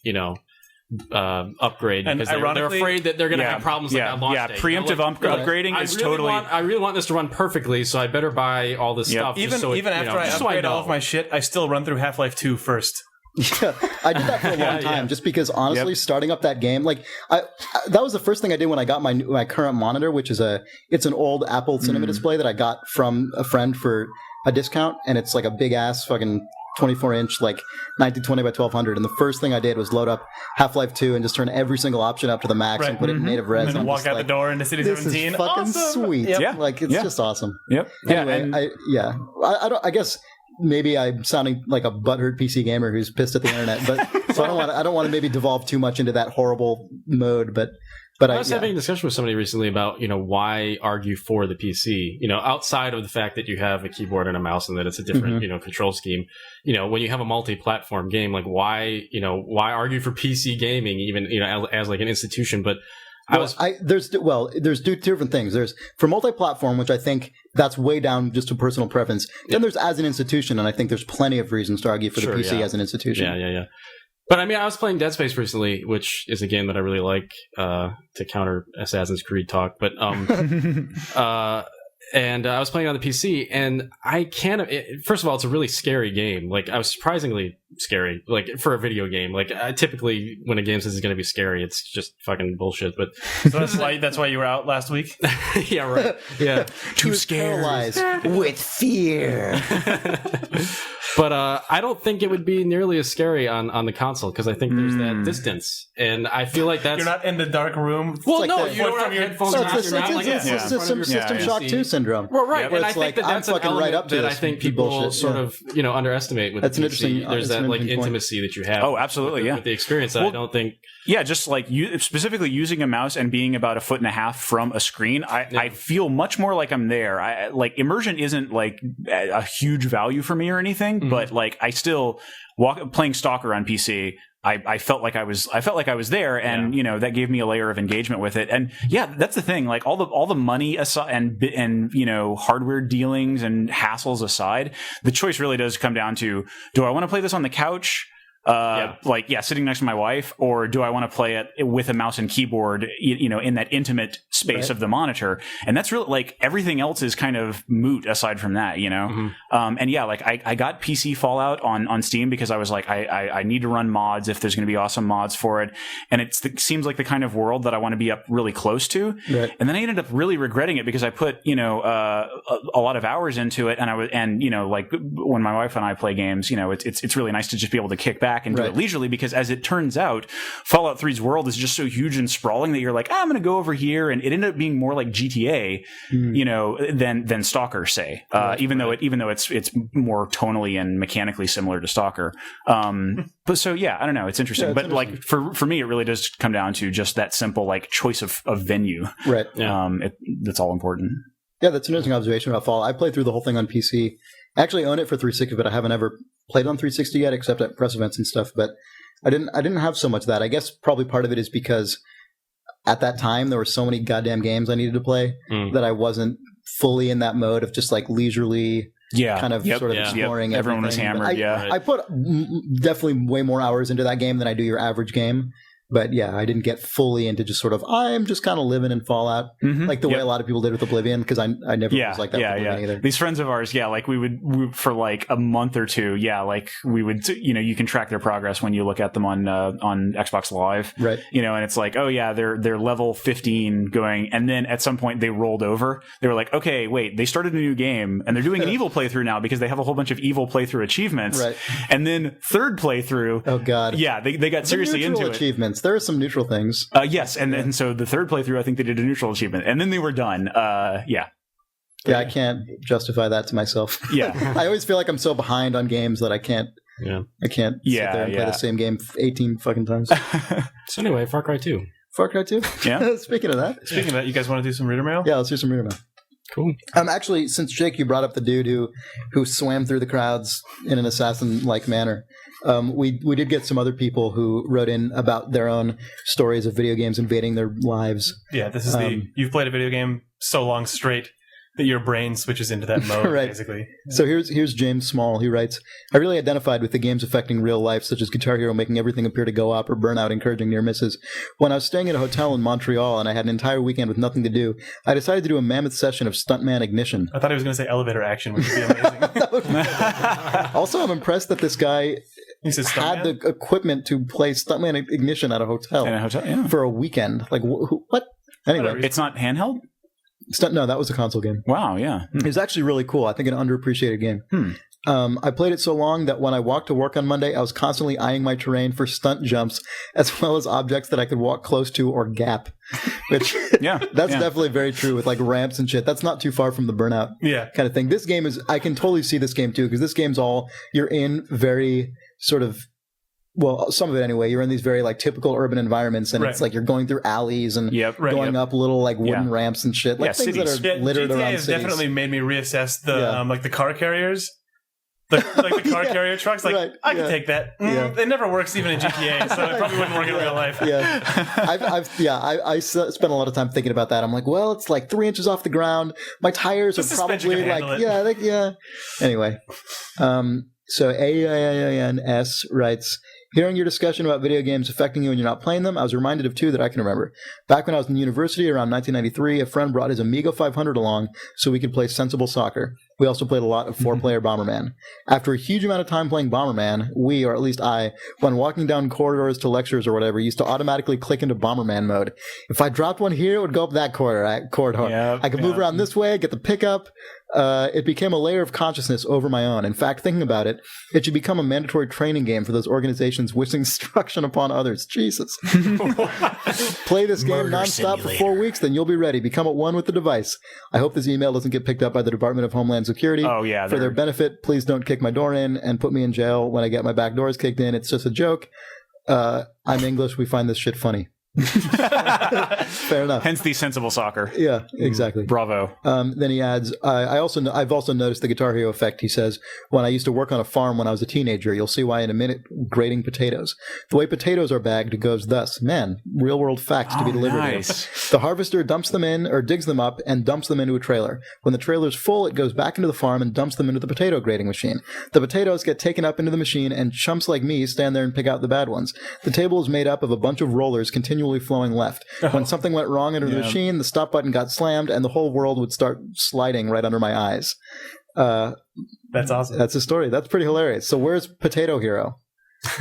upgrade because they're afraid that they're going to have problems like on launch day. Preemptive upgrading is totally. I really want this to run perfectly, so I better buy all this stuff. Even after I upgrade all of my shit, I still run through Half-Life 2 first. Yeah, I did that for a long time, just because honestly, starting up that game, like that was the first thing I did when I got my current monitor, which is it's an old Apple Cinema display that I got from a friend for a discount, and it's like a big ass fucking 24-inch, like 1920 by 1200. And the first thing I did was load up Half-Life 2 and just turn every single option up to the max and put it in native res. And then walk out the door into City 17. This is fucking sweet. Yep. Yeah, like it's just awesome. Yep. Anyway, I guess maybe I'm sounding like a butthurt PC gamer who's pissed at the internet, but so I don't want to maybe devolve too much into that horrible mode, but I was having a discussion with somebody recently about, why argue for the PC, outside of the fact that you have a keyboard and a mouse and that it's a different, control scheme, when you have a multi-platform game, like why argue for PC gaming, even, as like an institution, but there's two different things. There's for multi-platform, which I think that's way down just to personal preference. Then there's as an institution, and I think there's plenty of reasons to argue for the PC as an institution. Yeah. But I mean, I was playing Dead Space recently, which is a game that I really like to counter Assassin's Creed talk. But and I was playing on the PC, and first of all, it's a really scary game. Like, I was surprisingly scary, like for a video game. Like, typically when a game says it's going to be scary, it's just fucking bullshit. But so that's why you were out last week. Yeah, right. Yeah, too scared, paralyzed with fear. But I don't think it would be nearly as scary on the console, because I think there's that distance, and I feel like that's... You're not in the dark room. Well, like no, you don't have headphones. It's System Shock 2 syndrome. Well, right, and I think that's an element that I think people sort of underestimate with the PC. There's that like intimacy that you have. Oh, absolutely, with the experience that I don't think... Yeah, just like specifically using a mouse and being about 1.5 feet from a screen, I feel much more like I'm there. Like immersion isn't like a huge value for me or anything, but like I still playing Stalker on PC. I felt like I was there, and that gave me a layer of engagement with it. And yeah, that's the thing. Like all the money aside and hardware dealings and hassles aside, the choice really does come down to: do I want to play this on the couch? Sitting next to my wife, or do I want to play it with a mouse and keyboard, in that intimate space of the monitor? And that's really like everything else is kind of moot aside from that, I got PC Fallout on Steam because I was like, I need to run mods if there's going to be awesome mods for it. And it seems like the kind of world that I want to be up really close to. Right. And then I ended up really regretting it because I put, a lot of hours into it. And when my wife and I play games, it's really nice to just be able to kick back and do it leisurely, because as it turns out, Fallout 3's world is just so huge and sprawling that you're like, I'm going to go over here, and it ended up being more like GTA, than Stalker, say. Even though it's more tonally and mechanically similar to Stalker. But so I don't know, it's interesting. But like for me, it really does come down to just that simple like choice of venue. Right. That's all important. Yeah, that's an interesting observation about Fallout. I played through the whole thing on PC. I actually own it for 360, but I haven't ever played on 360 yet, except at press events and stuff. But I didn't have so much of that. I guess probably part of it is because at that time there were so many goddamn games I needed to play that I wasn't fully in that mode of just like leisurely kind of sort of exploring everything. Everyone was hammered. I put definitely way more hours into that game than I do your average game. But yeah, I didn't get fully into just sort of, I'm just kind of living in Fallout, like the way a lot of people did with Oblivion, because I never was like that with Oblivion either. These friends of ours, like we for like a month or two, like we would, you can track their progress when you look at them on Xbox Live, right? And it's like, oh yeah, they're level 15 going, and then at some point they rolled over. They were like, okay, wait, they started a new game and they're doing an evil playthrough now because they have a whole bunch of evil playthrough achievements, right? And then third playthrough, oh god, they got seriously into it. Achievements. There are some neutral things. Yes, and so the third playthrough, I think they did a neutral achievement, and then they were done. Yeah, I can't justify that to myself. Yeah, I always feel like I'm so behind on games that I can't. Yeah, I can't sit there and play the same game 18 fucking times. So anyway, Far Cry 2. Far Cry 2. Yeah. Speaking of that, you guys want to do some reader mail? Yeah, let's do some reader mail. Cool. Actually, since Jake, you brought up the dude who swam through the crowds in an assassin-like manner. We did get some other people who wrote in about their own stories of video games invading their lives. Yeah, this is you've played a video game so long straight that your brain switches into that mode, right. Basically. So here's James Small. He writes, I really identified with the games affecting real life, such as Guitar Hero making everything appear to go up or Burnout encouraging near misses. When I was staying at a hotel in Montreal and I had an entire weekend with nothing to do, I decided to do a mammoth session of Stuntman Ignition. I thought he was going to say elevator action, which would be amazing. Also, I'm impressed that this guy had the equipment to play Stuntman Ignition at a hotel, for a weekend. Like, what? Anyway. It's not handheld? No, that was a console game. Wow, yeah. It's actually really cool. I think an underappreciated game. I played it so long that when I walked to work on Monday, I was constantly eyeing my terrain for stunt jumps, as well as objects that I could walk close to or gap. Which, that's definitely very true with like ramps and shit. That's not too far from the Burnout kind of thing. This game is, I can totally see this game too, because this game's all, you're in very sort of, well, some of it anyway, you're in these very like typical urban environments, and it's like you're going through alleys and going up little like wooden ramps and shit. Like things cities. that are littered GTA around has cities. definitely made me reassess the like the car carriers. The car carrier trucks, like I can take that. It never works even in GTA, so it probably wouldn't work in real life. I spent a lot of time thinking about that. I'm like, well, it's like 3 inches off the ground. My tires are probably like, Anyway, so AINS writes, hearing your discussion about video games affecting you when you're not playing them, I was reminded of two that I can remember. Back when I was in university around 1993, a friend brought his Amiga 500 along so we could play sensible soccer. We also played a lot of four-player Bomberman. After a huge amount of time playing Bomberman, we, or at least I, when walking down corridors to lectures or whatever, used to automatically click into Bomberman mode. If I dropped one here, it would go up that corridor. I could move around this way, get the pickup. It became a layer of consciousness over my own. In fact, thinking about it, it should become a mandatory training game for those organizations wishing destruction upon others. Jesus. Play this game nonstop for 4 weeks, then you'll be ready. Become at one with the device. I hope this email doesn't get picked up by the Department of Homeland Security. For their benefit, please don't kick my door in and put me in jail when I get my back doors kicked in. It's just a joke. I'm English. We find this shit funny. Fair enough. Hence the sensible soccer. Yeah, exactly. Bravo. Then he adds, I've also noticed the Guitar Hero effect. He says, when I used to work on a farm when I was a teenager, you'll see why in a minute, grating potatoes. The way potatoes are bagged goes thus. Man, real world facts to be delivered here. The harvester dumps them in, or digs them up and dumps them into a trailer. When the trailer's full, it goes back into the farm and dumps them into the potato grating machine. The potatoes get taken up into the machine, and chumps like me stand there and pick out the bad ones. The table is made up of a bunch of rollers continually flowing left. When something went wrong under the machine, the stop button got slammed, and the whole world would start sliding right under my eyes. That's awesome. That's a story. That's pretty hilarious. So where's Potato Hero?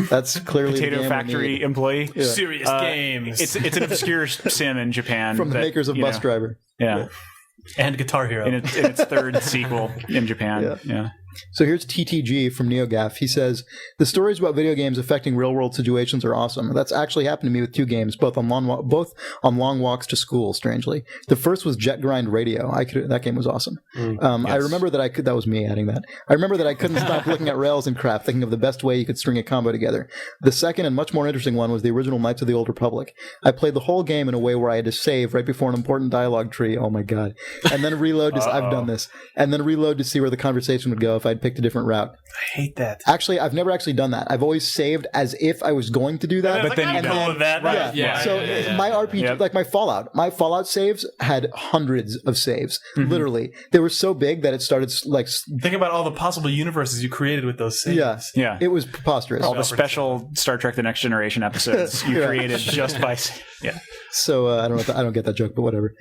That's clearly Potato Factory employee. Serious games. It's an obscure sim in Japan from the makers of Bus Driver. And Guitar Hero in its third sequel in Japan. So here's TTG from NeoGaf. He says, the stories about video games affecting real-world situations are awesome. That's actually happened to me with two games, both on long walks to school, strangely. The first was Jet Grind Radio. That game was awesome. I remember that that was me adding that. I remember that I couldn't stop looking at rails and crap, thinking of the best way you could string a combo together. The second and much more interesting one was the original Knights of the Old Republic. I played the whole game in a way where I had to save right before an important dialogue tree. Oh my god. And then reload I've done this. And then reload to see where the conversation would go if I'd picked a different route. I hate that. Actually, I've never actually done that. I've always saved as if I was going to do that. But then you go with that. My RPG, like my Fallout saves had hundreds of saves. Literally. They were so big that it started like... Think about all the possible universes you created with those saves. Yeah. It was preposterous. All the special Star Trek The Next Generation episodes you created just by... Yeah. So I don't get that joke, but whatever.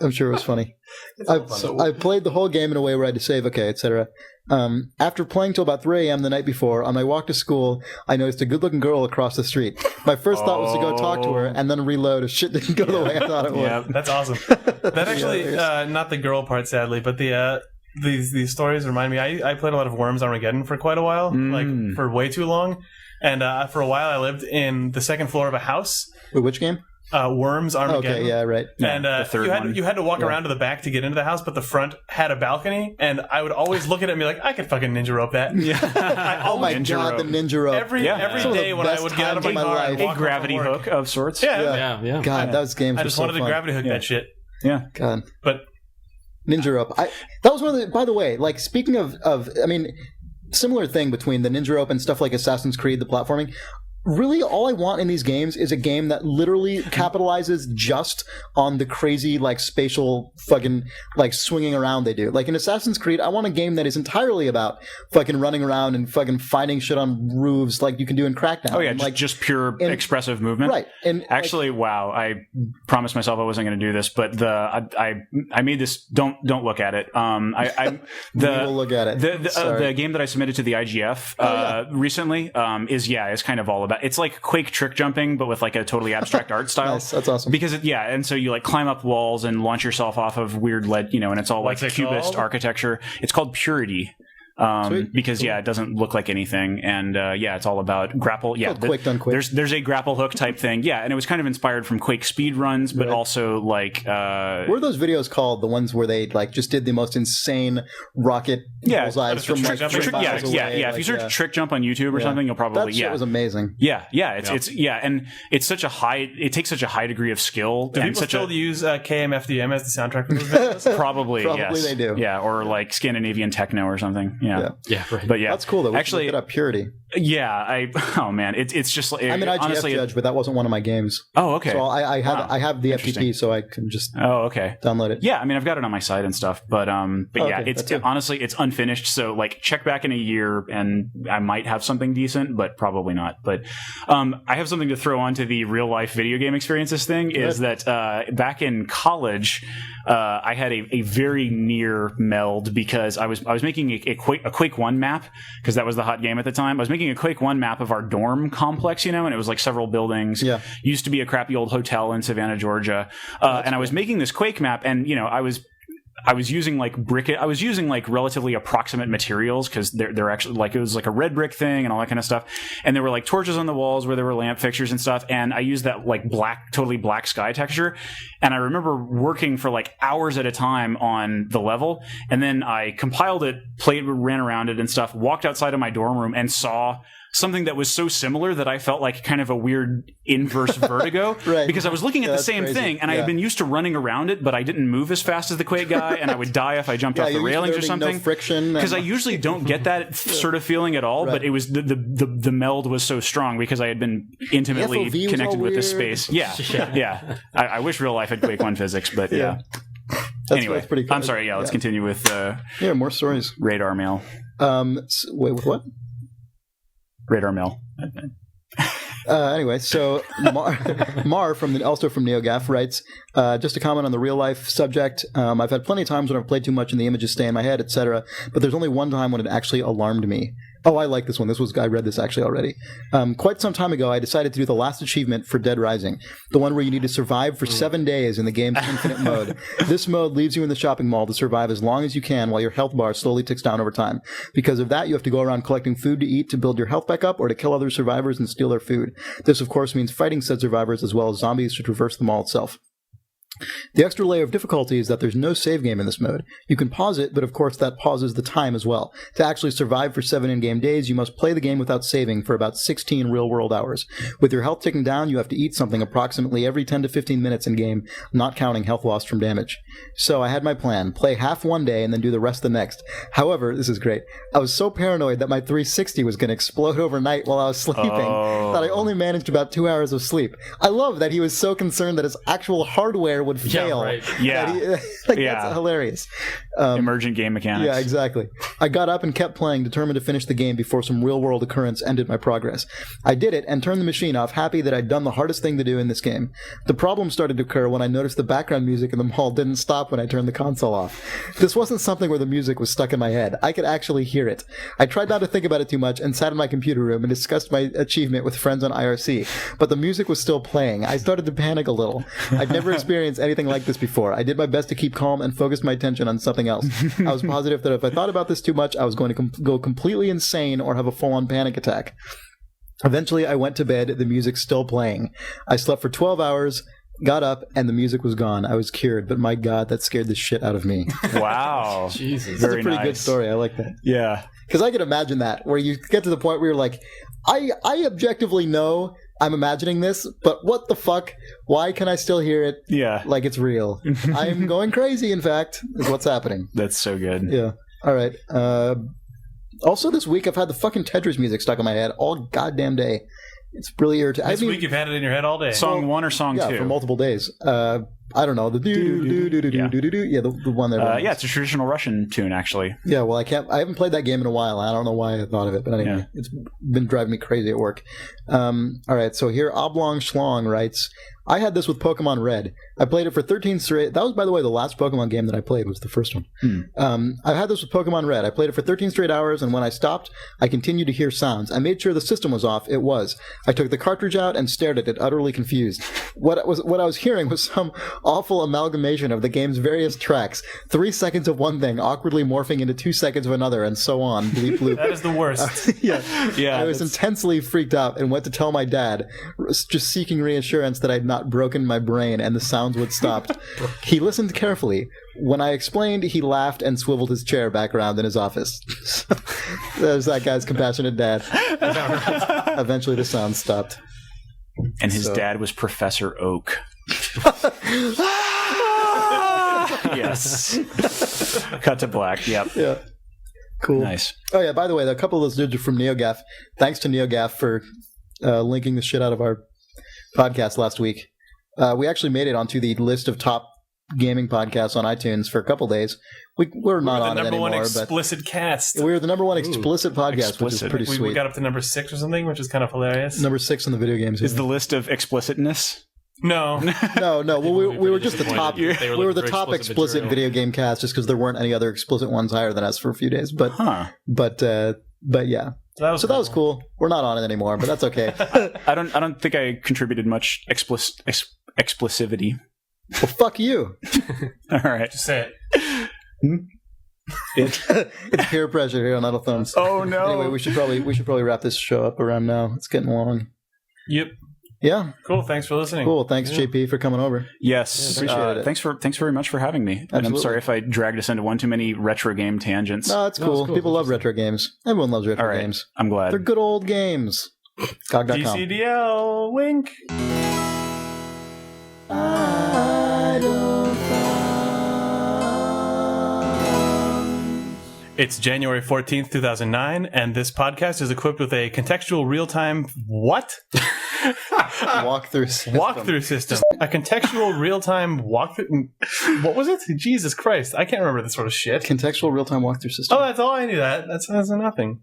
I'm sure it was funny. I played the whole game in a way where I had to save, etc. After playing till about 3 a.m. the night before, on my walk to school, I noticed a good-looking girl across the street. My first thought was to go talk to her and then reload if shit didn't go the way I thought it would. Yeah, that's awesome. That actually, not the girl part, sadly, but these stories remind me. I played a lot of Worms Armageddon for quite a while, like for way too long. And for a while, I lived in the second floor of a house. Wait, which game? Worms Armageddon. Okay, yeah, right. And you had to walk around to the back to get into the house, but the front had a balcony, and I would always look at it and be like, I could fucking ninja rope that. Oh my god, the ninja rope. Every day when I would get out of my car and walk a gravity hook of sorts. Yeah. God, those games were so fun. I just wanted to gravity hook that shit. Yeah. God. But ninja rope. That was one of the, by the way, like speaking of I mean, similar thing between the ninja rope and stuff like Assassin's Creed, the platforming. really all I want in these games is a game that literally capitalizes just on the crazy, like, spatial fucking, like, swinging around they do. Like, in Assassin's Creed, I want a game that is entirely about fucking running around and fucking finding shit on roofs like you can do in Crackdown. Oh, yeah, and, like, just pure expressive movement. Right. And actually, wow, I promised myself I wasn't going to do this, but I made this, don't look at it. We will look at it. The game that I submitted to the IGF recently is kind of all about. It's like Quake trick jumping, but with like a totally abstract art style. Nice. That's awesome. Because and so you like climb up walls and launch yourself off of weird lead, and it's all like cubist architecture. It's called Purity. Because it doesn't look like anything, and it's all about grapple. Yeah, Quake done quick. There's a grapple hook type thing. Yeah, and it was kind of inspired from Quake speed runs, but also like. What are those videos called? The ones where they like just did the most insane rocket bullseyes from like 3 miles away. Yeah. If you search trick jump on YouTube or something, you'll probably that shit was amazing. And it's such a high. It takes such a high degree of skill. Do people still use KMFDM as the soundtrack for those videos? Probably yes. They do. Yeah, or like Scandinavian techno or something. Yeah, right. But yeah, that's cool though. Actually, look it up. Purity. Yeah, it's just like I'm an IGF honestly, judge, but that wasn't one of my games. Oh, okay. So I have the FTP, so I can just download it. Yeah, I mean I've got it on my site and stuff, but honestly it's unfinished. So like check back in a year and I might have something decent, but probably not. But I have something to throw onto the real life video game experiences thing. Is that back in college, I had a very near meld because I was making a Quake 1 map because that was the hot game at the time. I was making a Quake 1 map of our dorm complex, and it was like several buildings. Yeah. Used to be a crappy old hotel in Savannah, Georgia. And I was making this Quake map, and I was using like relatively approximate materials because they're actually like, it was like a red brick thing and all that kind of stuff. And there were like torches on the walls where there were lamp fixtures and stuff. And I used that like totally black sky texture. And I remember working for like hours at a time on the level. And then I compiled it, ran around it and stuff, walked outside of my dorm room and saw something that was so similar that I felt like kind of a weird inverse vertigo because I was looking at the same thing and I had been used to running around it, but I didn't move as fast as the Quake guy and I would die if I jumped off the railings or something. No friction. Because I usually don't get that sort of feeling at all, but it was the meld was so strong because I had been intimately connected with this space. Yeah. I wish real life had Quake 1 physics, but anyway, that's pretty cool. I'm sorry. Let's continue with more stories. Radar mail. Wait, with what? Radar mail. Anyway, so Mar also from NeoGaf writes, just a comment on the real life subject. I've had plenty of times when I've played too much and the images stay in my head, etc. But there's only one time when it actually alarmed me. Oh, I like this one. I read this actually already. Quite some time ago, I decided to do the last achievement for Dead Rising, the one where you need to survive for 7 days in the game's infinite mode. This mode leaves you in the shopping mall to survive as long as you can while your health bar slowly ticks down over time. Because of that, you have to go around collecting food to eat to build your health back up or to kill other survivors and steal their food. This, of course, means fighting said survivors as well as zombies to traverse the mall itself. The extra layer of difficulty is that there's no save game in this mode. You can pause it, but of course that pauses the time as well. To actually survive for 7 in-game days, you must play the game without saving for about 16 real-world hours. With your health ticking down, you have to eat something approximately every 10 to 15 minutes in-game, not counting health lost from damage. So I had my plan, play half one day and then do the rest the next. However, this is great, I was so paranoid that my 360 was going to explode overnight while I was sleeping that I only managed about 2 hours of sleep. I love that he was so concerned that his actual hardware would fail. That's hilarious. Emergent game mechanics. Yeah, exactly. I got up and kept playing, determined to finish the game before some real-world occurrence ended my progress. I did it and turned the machine off, happy that I'd done the hardest thing to do in this game. The problem started to occur when I noticed the background music in the mall didn't stop when I turned the console off. This wasn't something where the music was stuck in my head. I could actually hear it. I tried not to think about it too much and sat in my computer room and discussed my achievement with friends on IRC, but the music was still playing. I started to panic a little. I'd never experienced anything like this before. I did my best to keep calm and focus my attention on something else. I was positive that if I thought about this too much, I was going to go completely insane or have a full-on panic attack. Eventually, I went to bed, the music still playing. I slept for 12 hours, got up, and the music was gone. I was cured, but my God, that scared the shit out of me. Wow. Jesus. That's a pretty good story. I like that. Yeah. Because I can imagine that, where you get to the point where you're like, I objectively know I'm imagining this, but what the fuck? Why can I still hear it? Yeah. Like it's real. I'm going crazy, in fact, is what's happening. That's so good. Yeah. All right. Also this week, I've had the fucking Tetris music stuck in my head all goddamn day. It's really irritating. This week you've had it in your head all day. Song 1 or song 2? Yeah, for multiple days. I don't know, the do-do-do-do-do-do-do-do. Yeah, the one there. Yeah, it's a traditional Russian tune, actually. Yeah, well, I haven't played that game in a while. I don't know why I thought of it, but anyway, It's been driving me crazy at work. All right, so here Oblong Schlong writes, I had this with Pokemon Red. I played it for 13 straight... That was, by the way, the last Pokemon game that I played was the first one. I had this with Pokemon Red. I played it for 13 straight hours, and when I stopped, I continued to hear sounds. I made sure the system was off. It was. I took the cartridge out and stared at it, utterly confused. What I was hearing was some awful amalgamation of the game's various tracks. 3 seconds of one thing, awkwardly morphing into 2 seconds of another, and so on. Bleep, bloop. That is the worst. Yeah. I was intensely freaked out and went to tell my dad, just seeking reassurance that I'd not broken my brain and the sounds would stop. He listened carefully. When I explained, he laughed and swiveled his chair back around in his office. There's that guy's compassionate dad. Eventually the sound stopped. And his dad was Professor Oak. Yes. Cut to black. Yep. Yeah. Cool. Nice. Oh yeah, by the way, a couple of those dudes are from NeoGAF. Thanks to NeoGAF for linking the shit out of our podcast last week. We actually made it onto the list of top gaming podcasts on iTunes for a couple days. We're not on it anymore. Number one explicit cast. We were the number one explicit podcast, which is pretty sweet. We got up to number 6 or something, which is kind of hilarious. Number 6 in the video games. Is the list of explicitness? No. No. Well, we were just the top. We were the top explicit video game cast, just because there weren't any other explicit ones higher than us for a few days. But yeah. So that was cool. We're not on it anymore, but that's okay. I don't think I contributed much explicivity. Well, fuck you. All right, just say it. It's peer pressure here on Idle Thumbs. Oh no. Anyway, we should probably wrap this show up around now. It's getting long. Yep. Yeah. Cool. Thanks for listening. Cool. Thanks, JP, for coming over. Yes. Appreciate it. Thanks very much for having me. Absolutely. And I'm sorry if I dragged us into one too many retro game tangents. No, it's cool. People love retro games. Everyone loves retro games. I'm glad. They're good old games. GOG.com. DCDL. Wink. It's January 14th, 2009, and this podcast is equipped with a contextual real-time walkthrough system. A contextual real-time walkthrough... What was it? Jesus Christ. I can't remember this sort of shit. Contextual real-time walkthrough system. Oh, that's all I knew. That's nothing.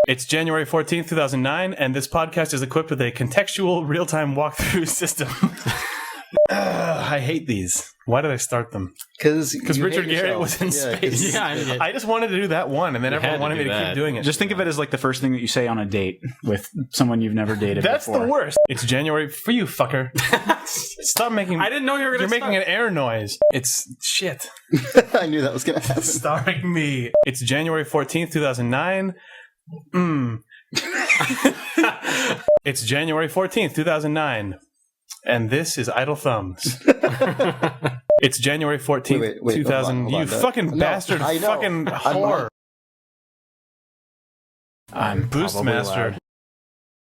It's January 14th, 2009, and this podcast is equipped with a contextual real-time walkthrough system. I hate these. Why did I start them? Because Richard Garriott was in space. Yeah, I just wanted to do that one, and then everyone wanted me to keep doing it. Just think of it as like the first thing that you say on a date with someone you've never dated That's before. the worst. It's January for you, fucker. Stop making... I didn't know you were going to You're making an air noise. It's shit. I knew that was going to happen. Starring me. It's January 14th, 2009. It's January 14th, 2009. And this is Idle Thumbs. It's January 14th, 2000. Hold on, you fucking bastard. Fucking whore. I'm Boost Master.